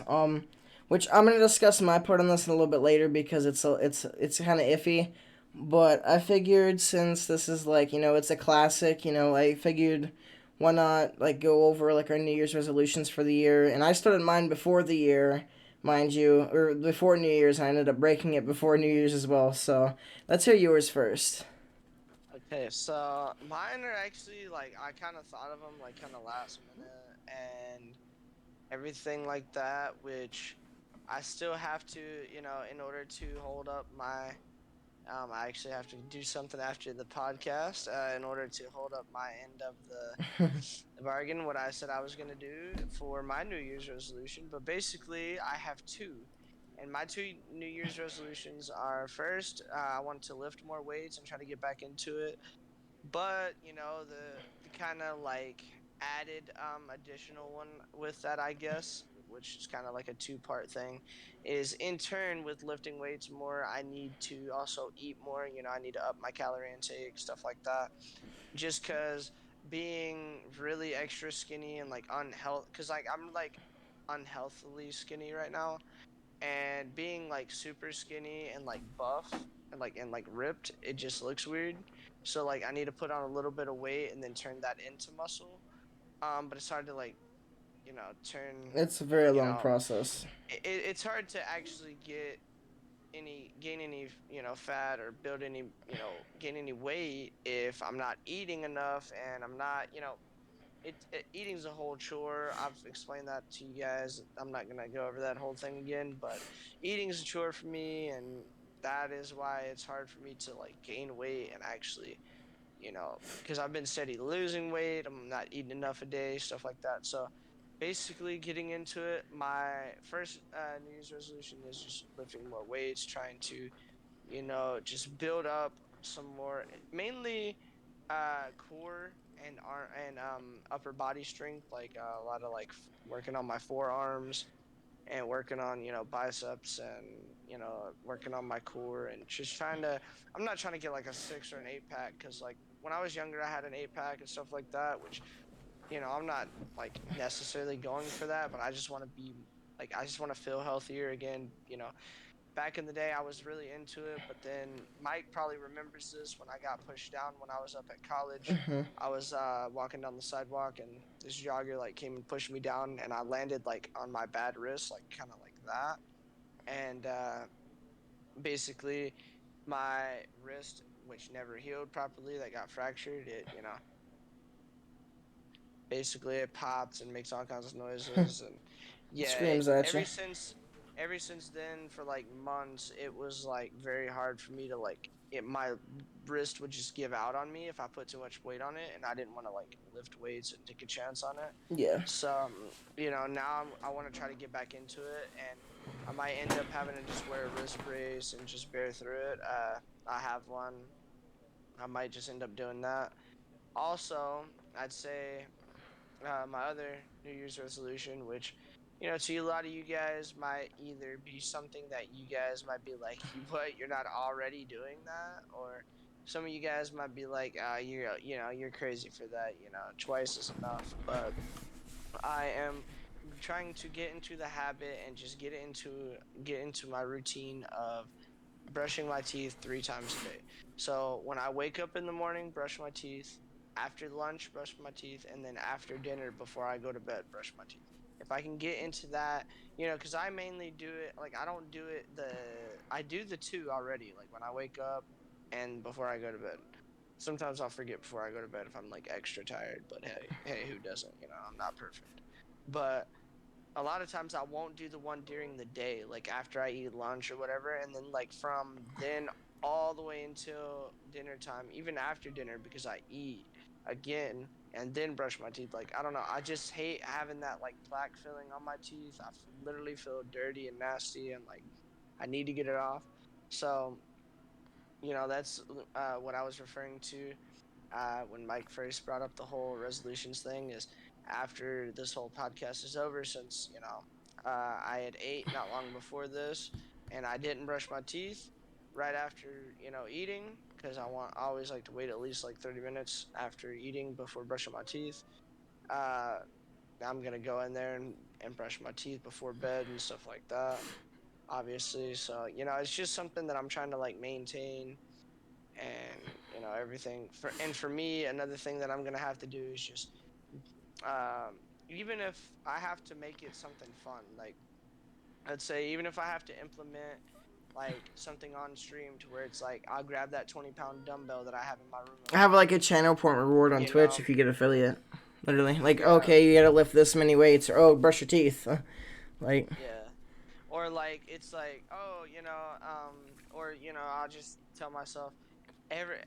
Which I'm gonna discuss my part on this in a little bit later because it's kind of iffy. But I figured since this is like it's a classic. I figured why not like go over like our New Year's resolutions for the year. And I started mine before the year, mind you, or before New Year's. I ended up breaking it before New Year's as well. So let's hear yours first. Okay, so mine are actually like I kind of thought of them like kind of last minute and everything like that, which I still have to, in order to hold up my I actually have to do something after the podcast in order to hold up my end of the bargain, what I said I was going to do for my New Year's resolution. But basically, I have two. And my two New Year's resolutions are first, I want to lift more weights and try to get back into it. But, the kind of like added additional one with that, I guess, which is kind of like a two-part thing, is in turn with lifting weights more, I need to also eat more. I need to up my calorie intake, stuff like that. Just because being really extra skinny and like unhealthy, because like I'm like unhealthily skinny right now, and being like super skinny and like buff and like ripped, it just looks weird. So like I need to put on a little bit of weight and then turn that into muscle. But it's hard to like turn It's a very you long know process. it's hard to actually gain any fat or build any gain any weight if I'm not eating enough and I'm not eating's a whole chore. I've explained that to you guys. I'm not gonna go over that whole thing again, but eating's a chore for me, and that is why it's hard for me to like gain weight and actually, because I've been steady losing weight. I'm not eating enough a day, stuff like that. So basically, getting into it, my first New Year's resolution is just lifting more weights, trying to just build up some more, mainly core and upper body strength, like a lot of like working on my forearms and working on biceps and working on my core and just trying to. I'm not trying to get like a 6 or an 8 pack because like when I was younger I had an 8 pack and stuff like that, which I'm not like necessarily going for that, but I just want to be like I just want to feel healthier again, back in the day, I was really into it, but then Mike probably remembers this when I got pushed down when I was up at college. Hmm. I was walking down the sidewalk, and this jogger like came and pushed me down, and I landed like on my bad wrist, like kind of like that, and basically my wrist, which never healed properly, that got fractured. It basically it pops and makes all kinds of noises, and yeah, Screams at you. ever since then for like months it was like very hard for me to like my wrist would just give out on me if I put too much weight on it, and I didn't want to like lift weights and take a chance on it. Yeah. So now I want to try to get back into it, and I might end up having to just wear a wrist brace and just bear through it. I have one. I might just end up doing that. Also, I'd say my other New Year's resolution, which, to a lot of you guys might either be something that you guys might be like, what, you're not already doing that? Or some of you guys might be like, you're crazy for that, twice is enough. But I am trying to get into the habit and just get into my routine of brushing my teeth 3 times a day. So when I wake up in the morning, brush my teeth. After lunch, brush my teeth, and then after dinner, before I go to bed, brush my teeth. If I can get into that, because I mainly do it like I don't do it I do the two already, like when I wake up and before I go to bed. Sometimes I'll forget before I go to bed if I'm like extra tired, but hey, who doesn't? I'm not perfect. But a lot of times I won't do the one during the day, like after I eat lunch or whatever, and then like from then all the way until dinner time, even after dinner, because I eat again and then brush my teeth. Like I don't know, I just hate having that like plaque feeling on my teeth. Literally feel dirty and nasty, and like I need to get it off. So that's what I was referring to when Mike first brought up the whole resolutions thing. Is after this whole podcast is over, since I had ate not long before this, and I didn't brush my teeth right after eating, because I always like to wait at least like 30 minutes after eating before brushing my teeth. Uh, I'm gonna go in there and brush my teeth before bed and stuff like that. Obviously, so it's just something that I'm trying to like maintain, and everything for me, another thing that I'm gonna have to do is just even if I have to make it something fun, like I'd say even if I have to implement like something on stream to where it's like I'll grab that 20-pound dumbbell that I have in my room I over have like here, a channel point reward on you Twitch know if you get affiliate. Literally, like, yeah, okay, you gotta lift this many weights, or oh, brush your teeth. Like, yeah, or like it's like, oh, or I'll just tell myself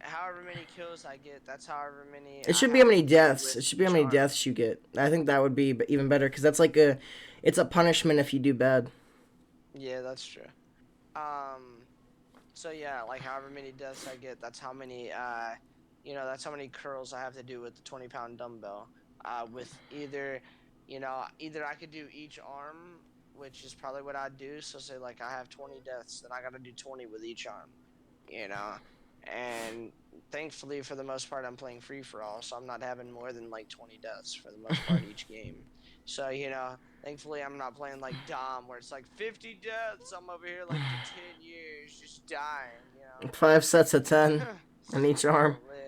however many kills I get, that's however many it I should be how have many to do deaths. with It should be how each many arm. deaths you get. I think that would be even better because that's like it's a punishment if you do bad. Yeah, that's true. Um, so yeah, like however many deaths I get, that's how many curls I have to do with the 20-pound dumbbell. With either I could do each arm, which is probably what I'd do. So say like I have 20 deaths, then I got to do 20 with each arm, you know. And thankfully, for the most part, I'm playing free for all, so I'm not having more than like 20 deaths for the most part each game. So thankfully, I'm not playing like Dom, where it's like 50 deaths. I'm over here like for 10 years just dying, 5 sets of 10 on each arm, Holy.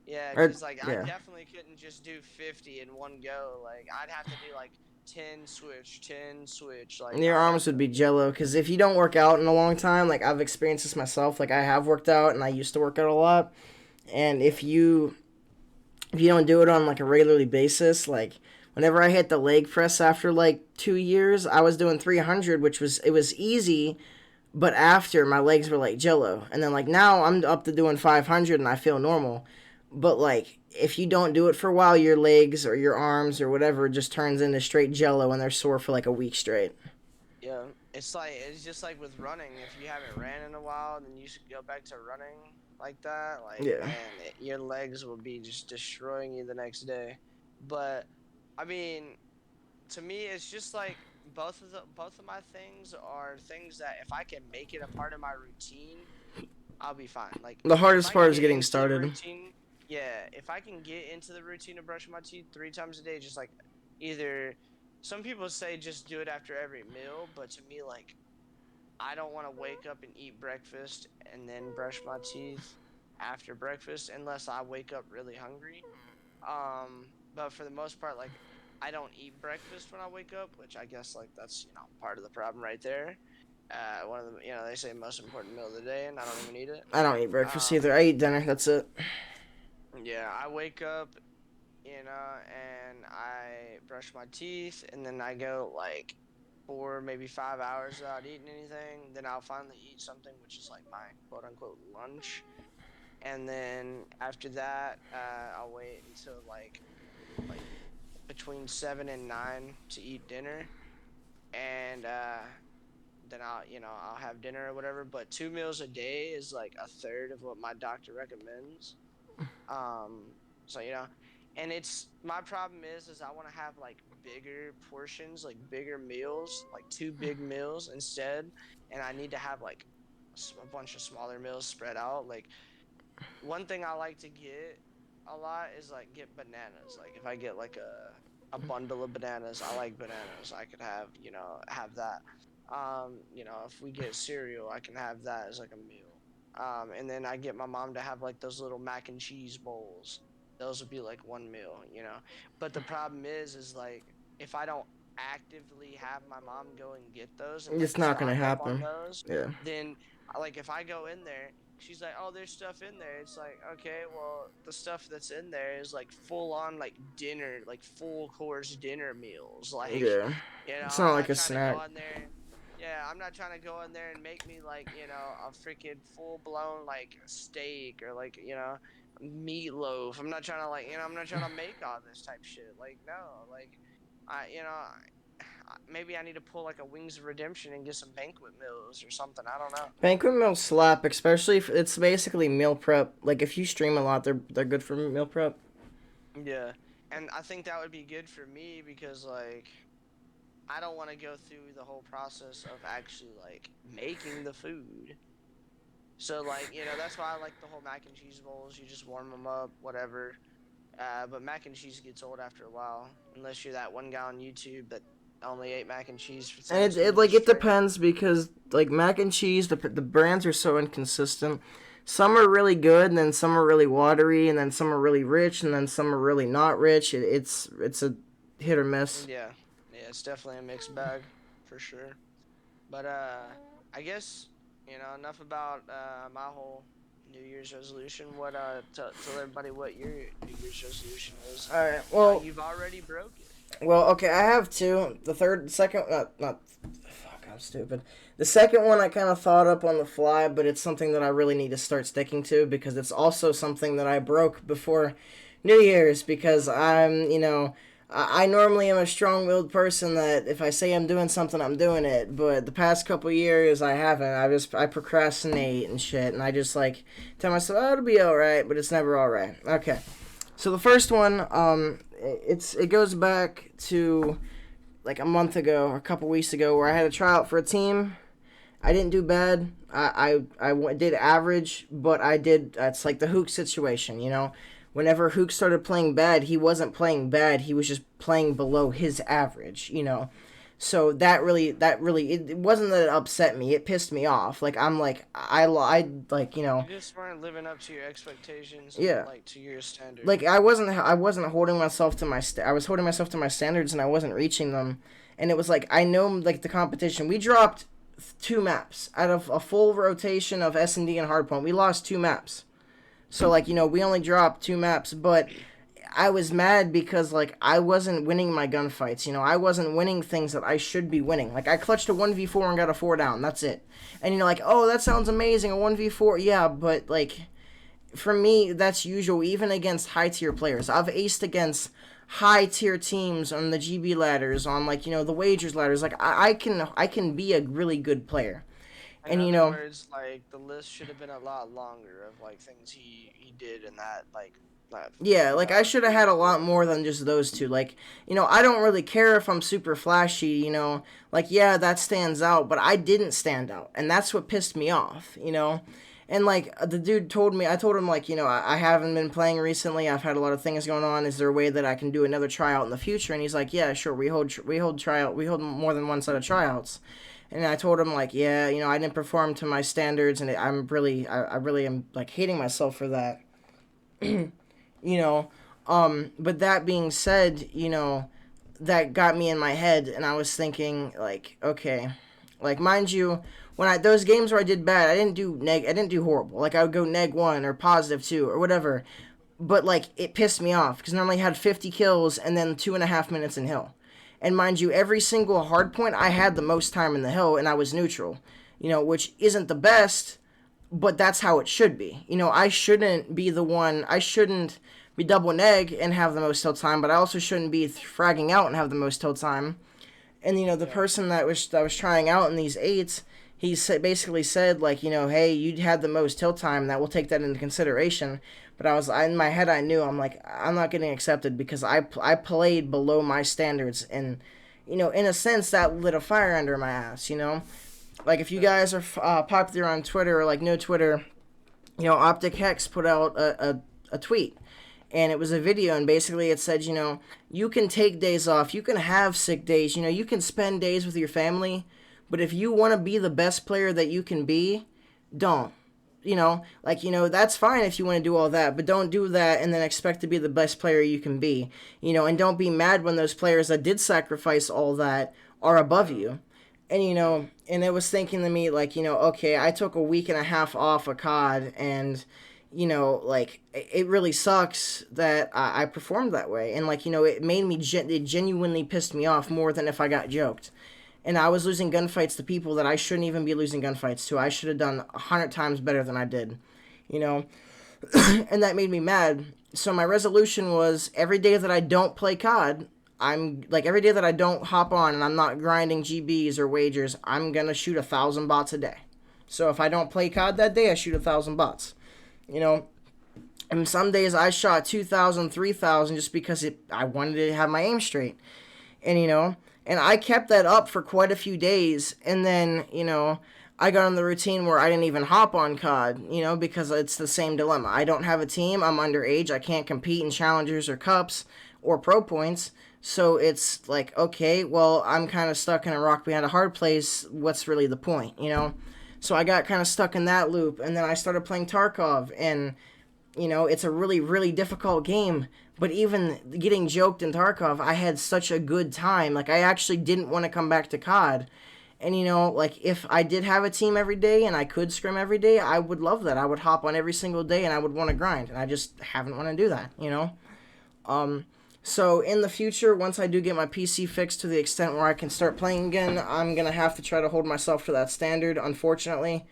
Yeah, or because like I yeah. definitely couldn't just do 50 in one go. Like I'd have to do like 10 switch, 10 switch. Like Your I'd arms have to, would be jello because if you don't work out in a long time, like I've experienced this myself. Like I have worked out and I used to work out a lot, and if you don't do it on like a regularly basis, like whenever I hit the leg press after like 2 years, I was doing 300, which was easy, but after my legs were like jello, and then like now I'm up to doing 500 and I feel normal, but like if you don't do it for a while, your legs or your arms or whatever just turns into straight jello and they're sore for like a week straight. yeah. It's just like with running. If you haven't ran in a while, then you should go back to running like that. Like Yeah. man, your legs will be just destroying you the next day. But I mean, to me, it's just like both of my things are things that if I can make it a part of my routine, I'll be fine. Like The if hardest I can part is get getting into the started. routine, yeah, if I can get into the routine of brushing my teeth 3 times a day, just like either some people say just do it after every meal, but to me like I don't want to wake up and eat breakfast and then brush my teeth after breakfast unless I wake up really hungry. But for the most part, like I don't eat breakfast when I wake up, which I guess like that's part of the problem right there. One of the they say most important meal of the day, and I don't even eat it. I don't eat breakfast Um, either. I eat dinner. That's it. yeah, I wake up, and I brush my teeth, and then I go like 4 maybe 5 hours without eating anything. Then I'll finally eat something, which is like my quote unquote lunch. And then after that, I'll wait until like between 7 and 9 to eat dinner, and then I'll have dinner or whatever. But 2 meals a day is like a third of what my doctor recommends. Um, so and it's my problem is I want to have like bigger portions, like bigger meals, like two big meals instead, and I need to have like a bunch of smaller meals spread out. Like one thing I like to get a lot is like get bananas. Like if I get like a bundle of bananas, I like bananas. I could have that. If we get cereal, I can have that as like a meal. And then I get my mom to have like those little mac and cheese bowls. Those would be like one meal. But the problem is like if I don't actively have my mom go and get those and like It's not gonna stock up on happen. those, Yeah. then like if I go in there, she's like, "Oh, there's stuff in there." It's like, okay, well, the stuff that's in there is like full on like dinner, like full course dinner meals. Like, Yeah. It's not I'm like not a trying to go snack. in there. Yeah, I'm not trying to go in there and make me like, a freaking full blown like steak or like, meatloaf. I'm not trying to like, I'm not trying to make all this type shit. Like, no, like, maybe I need to pull like a Wings of Redemption and get some banquet meals or something. I don't know. Banquet meals slap, especially if it's basically meal prep. Like if you stream a lot, they're good for meal prep. Yeah, and I think that would be good for me because like I don't want to go through the whole process of actually like making the food. So like that's why I like the whole mac and cheese bowls. You just warm them up, whatever. But mac and cheese gets old after a while, unless you're that one guy on YouTube that only ate mac and cheese for And it Thanksgiving like it straight. depends because like mac and cheese, the brands are so inconsistent. Some are really good, and then some are really watery, and then some are really rich, and then some are really not rich. It's a hit or miss. Yeah, yeah, it's definitely a mixed bag for sure. But I guess enough about my whole New Year's resolution. What tell everybody what your New Year's resolution is. All right. You've already broke it. Okay. I have two. The second, not. Fuck, I'm stupid. The second one I kind of thought up on the fly, but it's something that I really need to start sticking to because it's also something that I broke before New Year's because I normally am a strong-willed person that if I say I'm doing something, I'm doing it. But the past couple years, I haven't. I procrastinate and shit, and I just like tell myself, "Oh, it'll be all right," but it's never all right. Okay, so the first one, it goes back to like a month ago or a couple weeks ago where I had a tryout for a team. I didn't do bad. Did average, but I did. It's like the Hook situation, you know. Whenever Hook started playing bad, he wasn't playing bad. He was just playing below his average, you know. So it wasn't that it upset me. It pissed me off. Like I'm like I like You just weren't living up to your expectations and yeah. like to your standard. Like I wasn't holding myself to I was holding myself to my standards and I wasn't reaching them. And it was like I know like the competition. We dropped two maps out of a full rotation of S&D and Hardpoint. We lost two maps. So like we only dropped two maps, but I was mad because like I wasn't winning my gunfights. I wasn't winning things that I should be winning. Like I clutched a 1v4 and got a 4 down. That's it. And like, "Oh, that sounds amazing, a 1v4." Yeah, but like for me that's usual even against high tier players. I've aced against high tier teams on the GB ladders, on like the wagers ladders. Like I can be a really good player. In And other words, like the list should have been a lot longer of like things he did in that like that yeah, like I should have had a lot period. more than just those two. Like, I don't really care if I'm super flashy. Like, yeah, that stands out, but I didn't stand out. And that's what pissed me off. And, like, the dude told me, I told him, like, I haven't been playing recently. I've had a lot of things going on. Is there a way that I can do another tryout in the future? And he's like, yeah, sure. We hold more than one set of tryouts. And I told him like, yeah, I didn't perform to my standards, and I really am like hating myself for that. you know, but that being said, that got me in my head, and I was thinking like, okay, like mind you, when those games where I did bad, I didn't do horrible. Like I would go -1 or +2 or whatever, but like it pissed me off because normally I had 50 kills and then 2.5 minutes in hill. And mind you, every single hard point I had the most time in the hill, and I was neutral, which isn't the best, but that's how it should be. I shouldn't be the one. I shouldn't be double neg and have the most hill time, but I also shouldn't be fragging out and have the most hill time. And the person that was trying out in these eights, basically said like, hey, you had the most hill time. That we'll take that into consideration. But in my head, I knew, I'm like, I'm not getting accepted because I played below my standards, and in a sense that lit a fire under my ass. Like if you guys are popular on Twitter or like no Twitter, Optic Hex put out a tweet. And it was a video, and basically it said, you can take days off, you can have sick days, you can spend days with your family, but if you want to be the best player that you can be, don't. That's fine if you want to do all that, but don't do that and then expect to be the best player you can be, and don't be mad when those players that did sacrifice all that are above you. And, and it was thinking to me, like, okay, I took a week and a half off of COD, and, like, it really sucks that I performed that way. And, like, it made me, it genuinely pissed me off more than if I got joked. And I was losing gunfights to people that I shouldn't even be losing gunfights to. I should have done 100 times better than I did, and that made me mad. So my resolution was every day that I don't play COD, every day that I don't hop on and I'm not grinding GBs or wagers, I'm going to shoot 1,000 bots a day. So if I don't play COD that day, I shoot 1,000 bots, And some days I shot 2,000, 3,000 just because I wanted to have my aim straight. And, and I kept that up for quite a few days. And then, I got on the routine where I didn't even hop on COD, because it's the same dilemma. I don't have a team. I'm underage. I can't compete in challengers or cups or pro points. So it's like, okay, well, I'm kind of stuck in a rock behind a hard place. What's really the point, So I got kind of stuck in that loop. And then I started playing Tarkov. And, it's a really, really difficult game. But even getting joked in Tarkov, I had such a good time. Like, I actually didn't want to come back to COD. And, like, if I did have a team every day and I could scrim every day, I would love that. I would hop on every single day and I would want to grind. And I just haven't want to do that, So, in the future, once I do get my PC fixed to the extent where I can start playing again, I'm going to have to try to hold myself to that standard, unfortunately.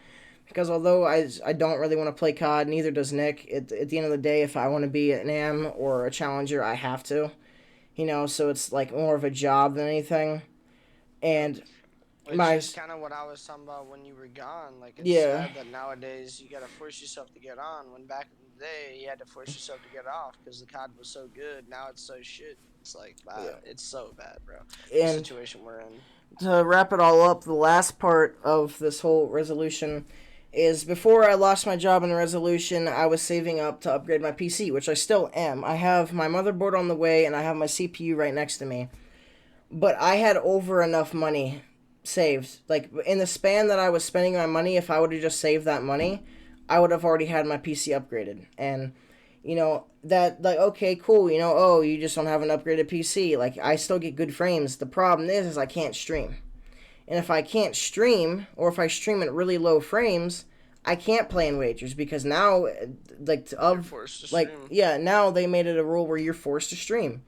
Because although I don't really want to play COD, neither does Nick. At the end of the day, if I want to be an AM or a challenger, I have to. So it's like more of a job than anything. And Which is kind of what I was talking about when you were gone. Like, it's sad that nowadays you got to force yourself to get on. When back in the day, you had to force yourself to get off because the COD was so good. Now it's so shit. It's like, it's so bad, bro. The situation we're in. To wrap it all up, the last part of this whole resolution is before I lost my job in the resolution, I was saving up to upgrade my PC, which I still am. I have my motherboard on the way, and I have my CPU right next to me. But I had over enough money saved. Like, in the span that I was spending my money, if I would have just saved that money, I would have already had my PC upgraded. And, that, like, okay, cool, you just don't have an upgraded PC. Like, I still get good frames. The problem is I can't stream. And if I can't stream, or if I stream at really low frames, I can't play in wagers because now, now they made it a rule where you're forced to stream.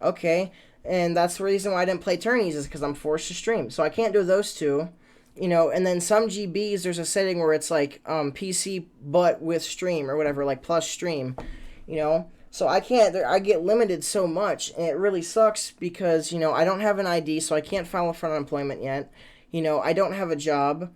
Okay, and that's the reason why I didn't play tourneys is because I'm forced to stream. So I can't do those two, and then some GBs, there's a setting where it's like PC but with stream or whatever, like plus stream, So I can't, I get limited so much, and it really sucks because, I don't have an ID, so I can't file for unemployment yet. I don't have a job.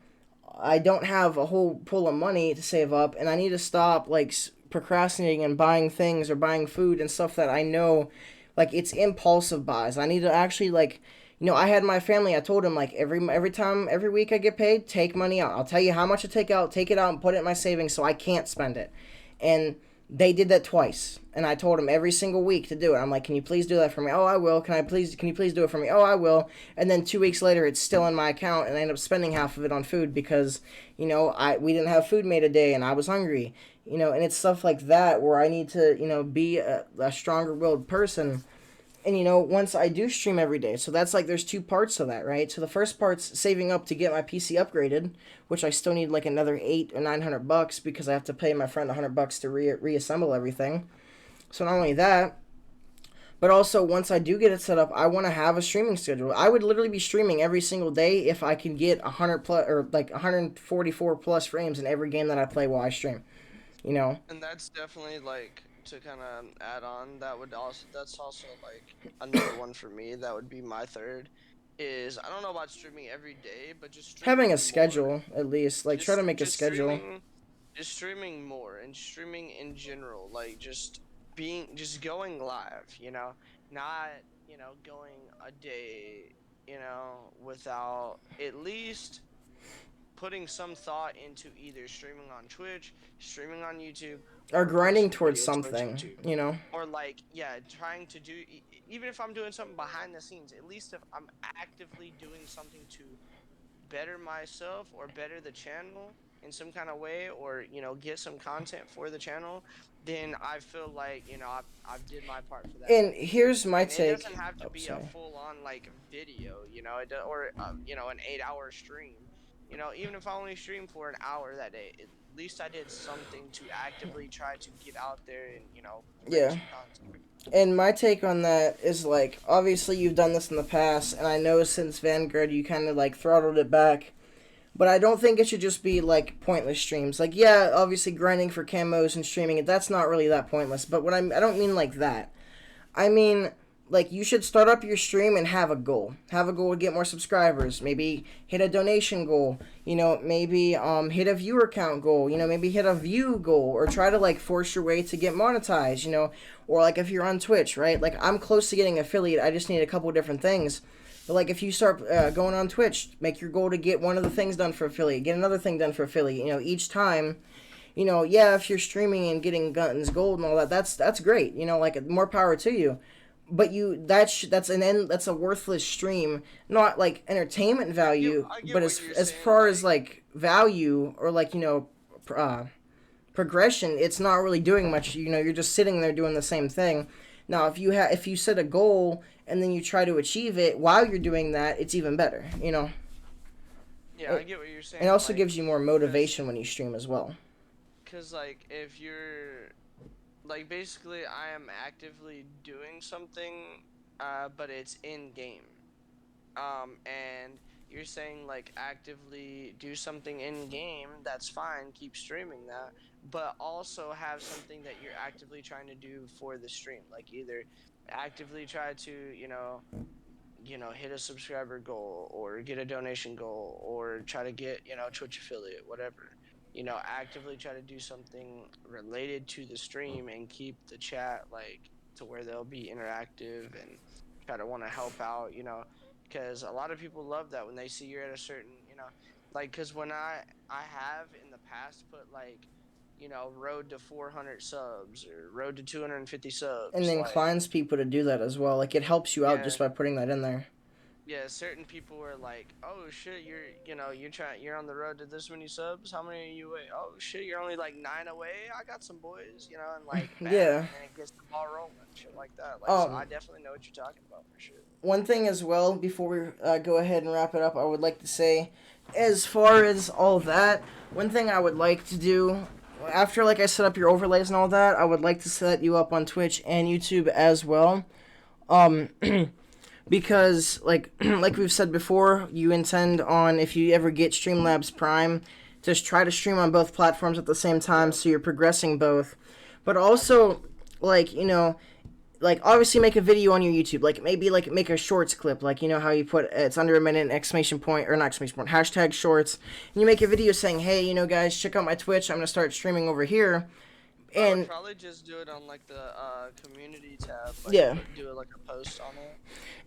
I don't have a whole pool of money to save up, and I need to stop, like, procrastinating and buying things or buying food and stuff that I know, like, it's impulsive buys. I need to actually, like, I had my family, I told them, like, every week I get paid, take money out. I'll tell you how much to take out, take it out and put it in my savings so I can't spend it. And They did that twice, and I told them every single week to do it. I'm like, can you please do that for me? Oh, I will. Can you please do it for me? Oh, I will. And then 2 weeks later, it's still in my account, and I end up spending half of it on food because, we didn't have food made a day, and I was hungry. And it's stuff like that where I need to, be a stronger willed person. And once I do stream every day, so that's like there's two parts to that, right? So the first part's saving up to get my PC upgraded, which I still need like another $800 or $900 because I have to pay my friend $100 to reassemble everything. So not only that, but also once I do get it set up, I want to have a streaming schedule. I would literally be streaming every single day if I can get 100 plus or like 144 plus frames in every game that I play while I stream. You know. And that's definitely like to kind of add on. That's also like another one for me. That would be my third. Is I don't know about streaming every day, but just Having streaming a more. schedule at least, like try to make a schedule. Just streaming more and streaming in general, like just going live. Not going a day, without at least putting some thought into either streaming on Twitch, streaming on YouTube, Or or grinding posting towards videos towards something, YouTube. you know. Or like, yeah, trying to do, even if I'm doing something behind the scenes, at least if I'm actively doing something to better myself or better the channel in some kind of way, or get some content for the channel, then I feel like I've did my part for that. And here's my And take. it doesn't have to be a full-on like video, or an 8-hour stream. Even if I only stream for an hour that day, at least I did something to actively try to get out there and Yeah. And my take on that is like, obviously you've done this in the past, and I know since Vanguard you kind of like throttled it back. But I don't think it should just be like pointless streams. Like, yeah, obviously grinding for camos and streaming it, that's not really that pointless. But I don't mean like that. I mean, like, you should start up your stream and have a goal. Have a goal to get more subscribers. Maybe hit a donation goal. Maybe hit a viewer count goal. Maybe hit a view goal. Or try to, like, force your way to get monetized, Or, like, if you're on Twitch, right? Like, I'm close to getting affiliate. I just need a couple different things. But, like, if you start going on Twitch, make your goal to get one of the things done for affiliate. Get another thing done for affiliate. Each time... yeah, if you're streaming and getting guns gold and all that, that's great. Like, more power to you. But that's a worthless stream, not like entertainment value, but as far as like value or like progression, it's not really doing much. You're just sitting there doing the same thing. Now, if you set a goal and then you try to achieve it while you're doing that, it's even better. Yeah, I get what you're saying. It also gives you more motivation when you stream as well. Because like if you're like basically I am actively doing something, but it's in game. And you're saying like actively do something in game, that's fine, keep streaming that, but also have something that you're actively trying to do for the stream, like either actively try to hit a subscriber goal or get a donation goal or try to get Twitch affiliate, whatever. Actively try to do something related to the stream and keep the chat like to where they'll be interactive and try to want to help out, because a lot of people love that when they see you're at a certain, like, because when I have in the past put like, road to 400 subs or road to 250 subs. And then inclines people to do that as well. Like, it helps you out just by putting that in there. Yeah, certain people were like, "Oh shit, you're on the road to this many subs. How many are you away? Oh shit, you're only like 9 away. I got some boys, and like bam, yeah, and it gets the ball rolling, shit like that. Like, so I definitely know what you're talking about for sure. One thing as well, before we go ahead and wrap it up, I would like to say, as far as all that, one thing I would like to do after like I set up your overlays and all that, I would like to set you up on Twitch and YouTube as well. Because, like we've said before, you intend on, if you ever get Streamlabs Prime, just try to stream on both platforms at the same time, so you're progressing both. But also, like, obviously make a video on your YouTube. Like, maybe, like, make a shorts clip. Like, how you put, it's under a minute, exclamation point, or not exclamation point, hashtag shorts. And you make a video saying, hey, guys, check out my Twitch. I'm going to start streaming over here. And I would probably just do it on like the community tab. Like, do it like a post on it.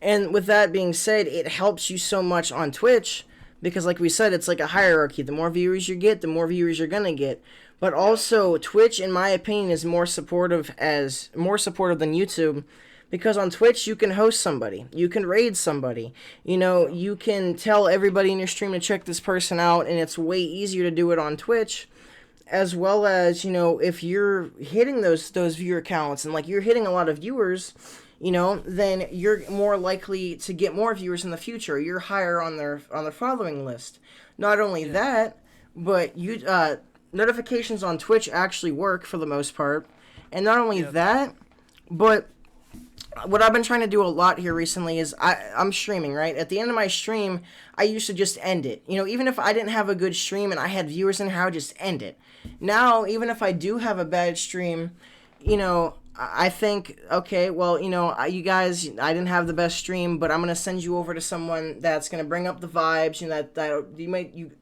And with that being said, it helps you so much on Twitch because, like we said, it's like a hierarchy. The more viewers you get, the more viewers you're gonna get. But also, Twitch, in my opinion, is more supportive than YouTube, because on Twitch you can host somebody, you can raid somebody, you can tell everybody in your stream to check this person out, and it's way easier to do it on Twitch. As well as, if you're hitting those viewer counts and like you're hitting a lot of viewers, then you're more likely to get more viewers in the future. You're higher on their following list. Not only that, but notifications on Twitch actually work for the most part. And not only that, but what I've been trying to do a lot here recently is I'm streaming, right? At the end of my stream, I used to just end it. Even if I didn't have a good stream and I had viewers in here, I would just end it. Now, even if I do have a bad stream, I think, okay, well, you guys, I didn't have the best stream, but I'm going to send you over to someone that's going to bring up the vibes, that you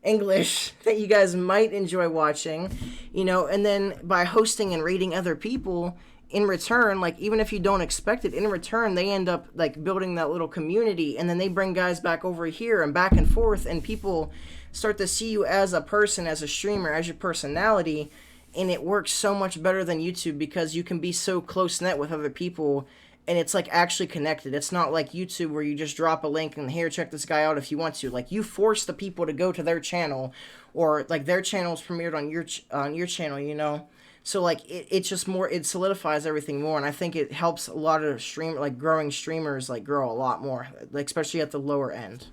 English that you guys might enjoy watching, and then by hosting and rating other people, in return, like, even if you don't expect it, in return, they end up, like, building that little community, and then they bring guys back over here and back and forth, and people start to see you as a person, as a streamer, as your personality, and it works so much better than YouTube because you can be so close-knit with other people, and it's, like, actually connected. It's not like YouTube where you just drop a link and, here, check this guy out if you want to. Like, you force the people to go to their channel, or, like, their channel's premiered on your channel, So, like, it's just more, it solidifies everything more, and I think it helps a lot of growing streamers, like, grow a lot more, like, especially at the lower end.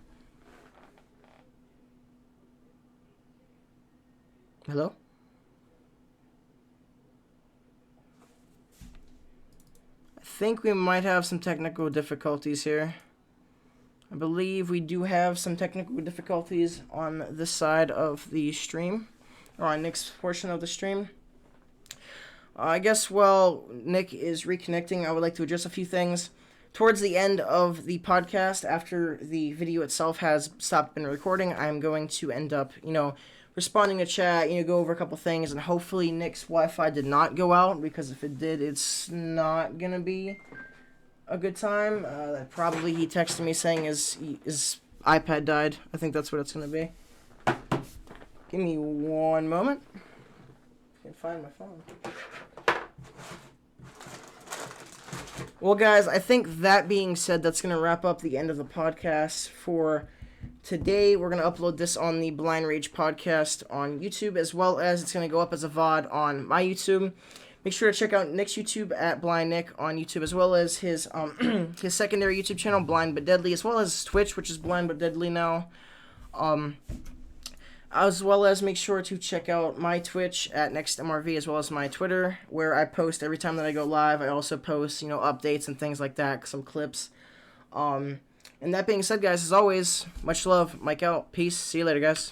Hello? I think we might have some technical difficulties here. I believe we do have some technical difficulties on this side of the stream, or on Nick's portion of the stream. I guess while Nick is reconnecting, I would like to address a few things. Towards the end of the podcast, after the video itself has stopped been recording, I'm going to end up, responding to chat, go over a couple things, and hopefully Nick's Wi-Fi did not go out, because if it did, it's not going to be a good time. Probably he texted me saying his iPad died. I think that's what it's going to be. Give me one moment. I can find my phone. Well, guys, I think that being said, that's going to wrap up the end of the podcast for today. We're going to upload this on the Blind Rage podcast on YouTube, as well as it's going to go up as a VOD on my YouTube. Make sure to check out Nick's YouTube at Blind Nick on YouTube, as well as his his secondary YouTube channel, Blind But Deadly, as well as Twitch, which is Blind But Deadly now. As well as make sure to check out my Twitch at NextMRV, as well as my Twitter, where I post every time that I go live. I also post, updates and things like that, some clips. And that being said, guys, as always, much love. Mike out. Peace. See you later, guys.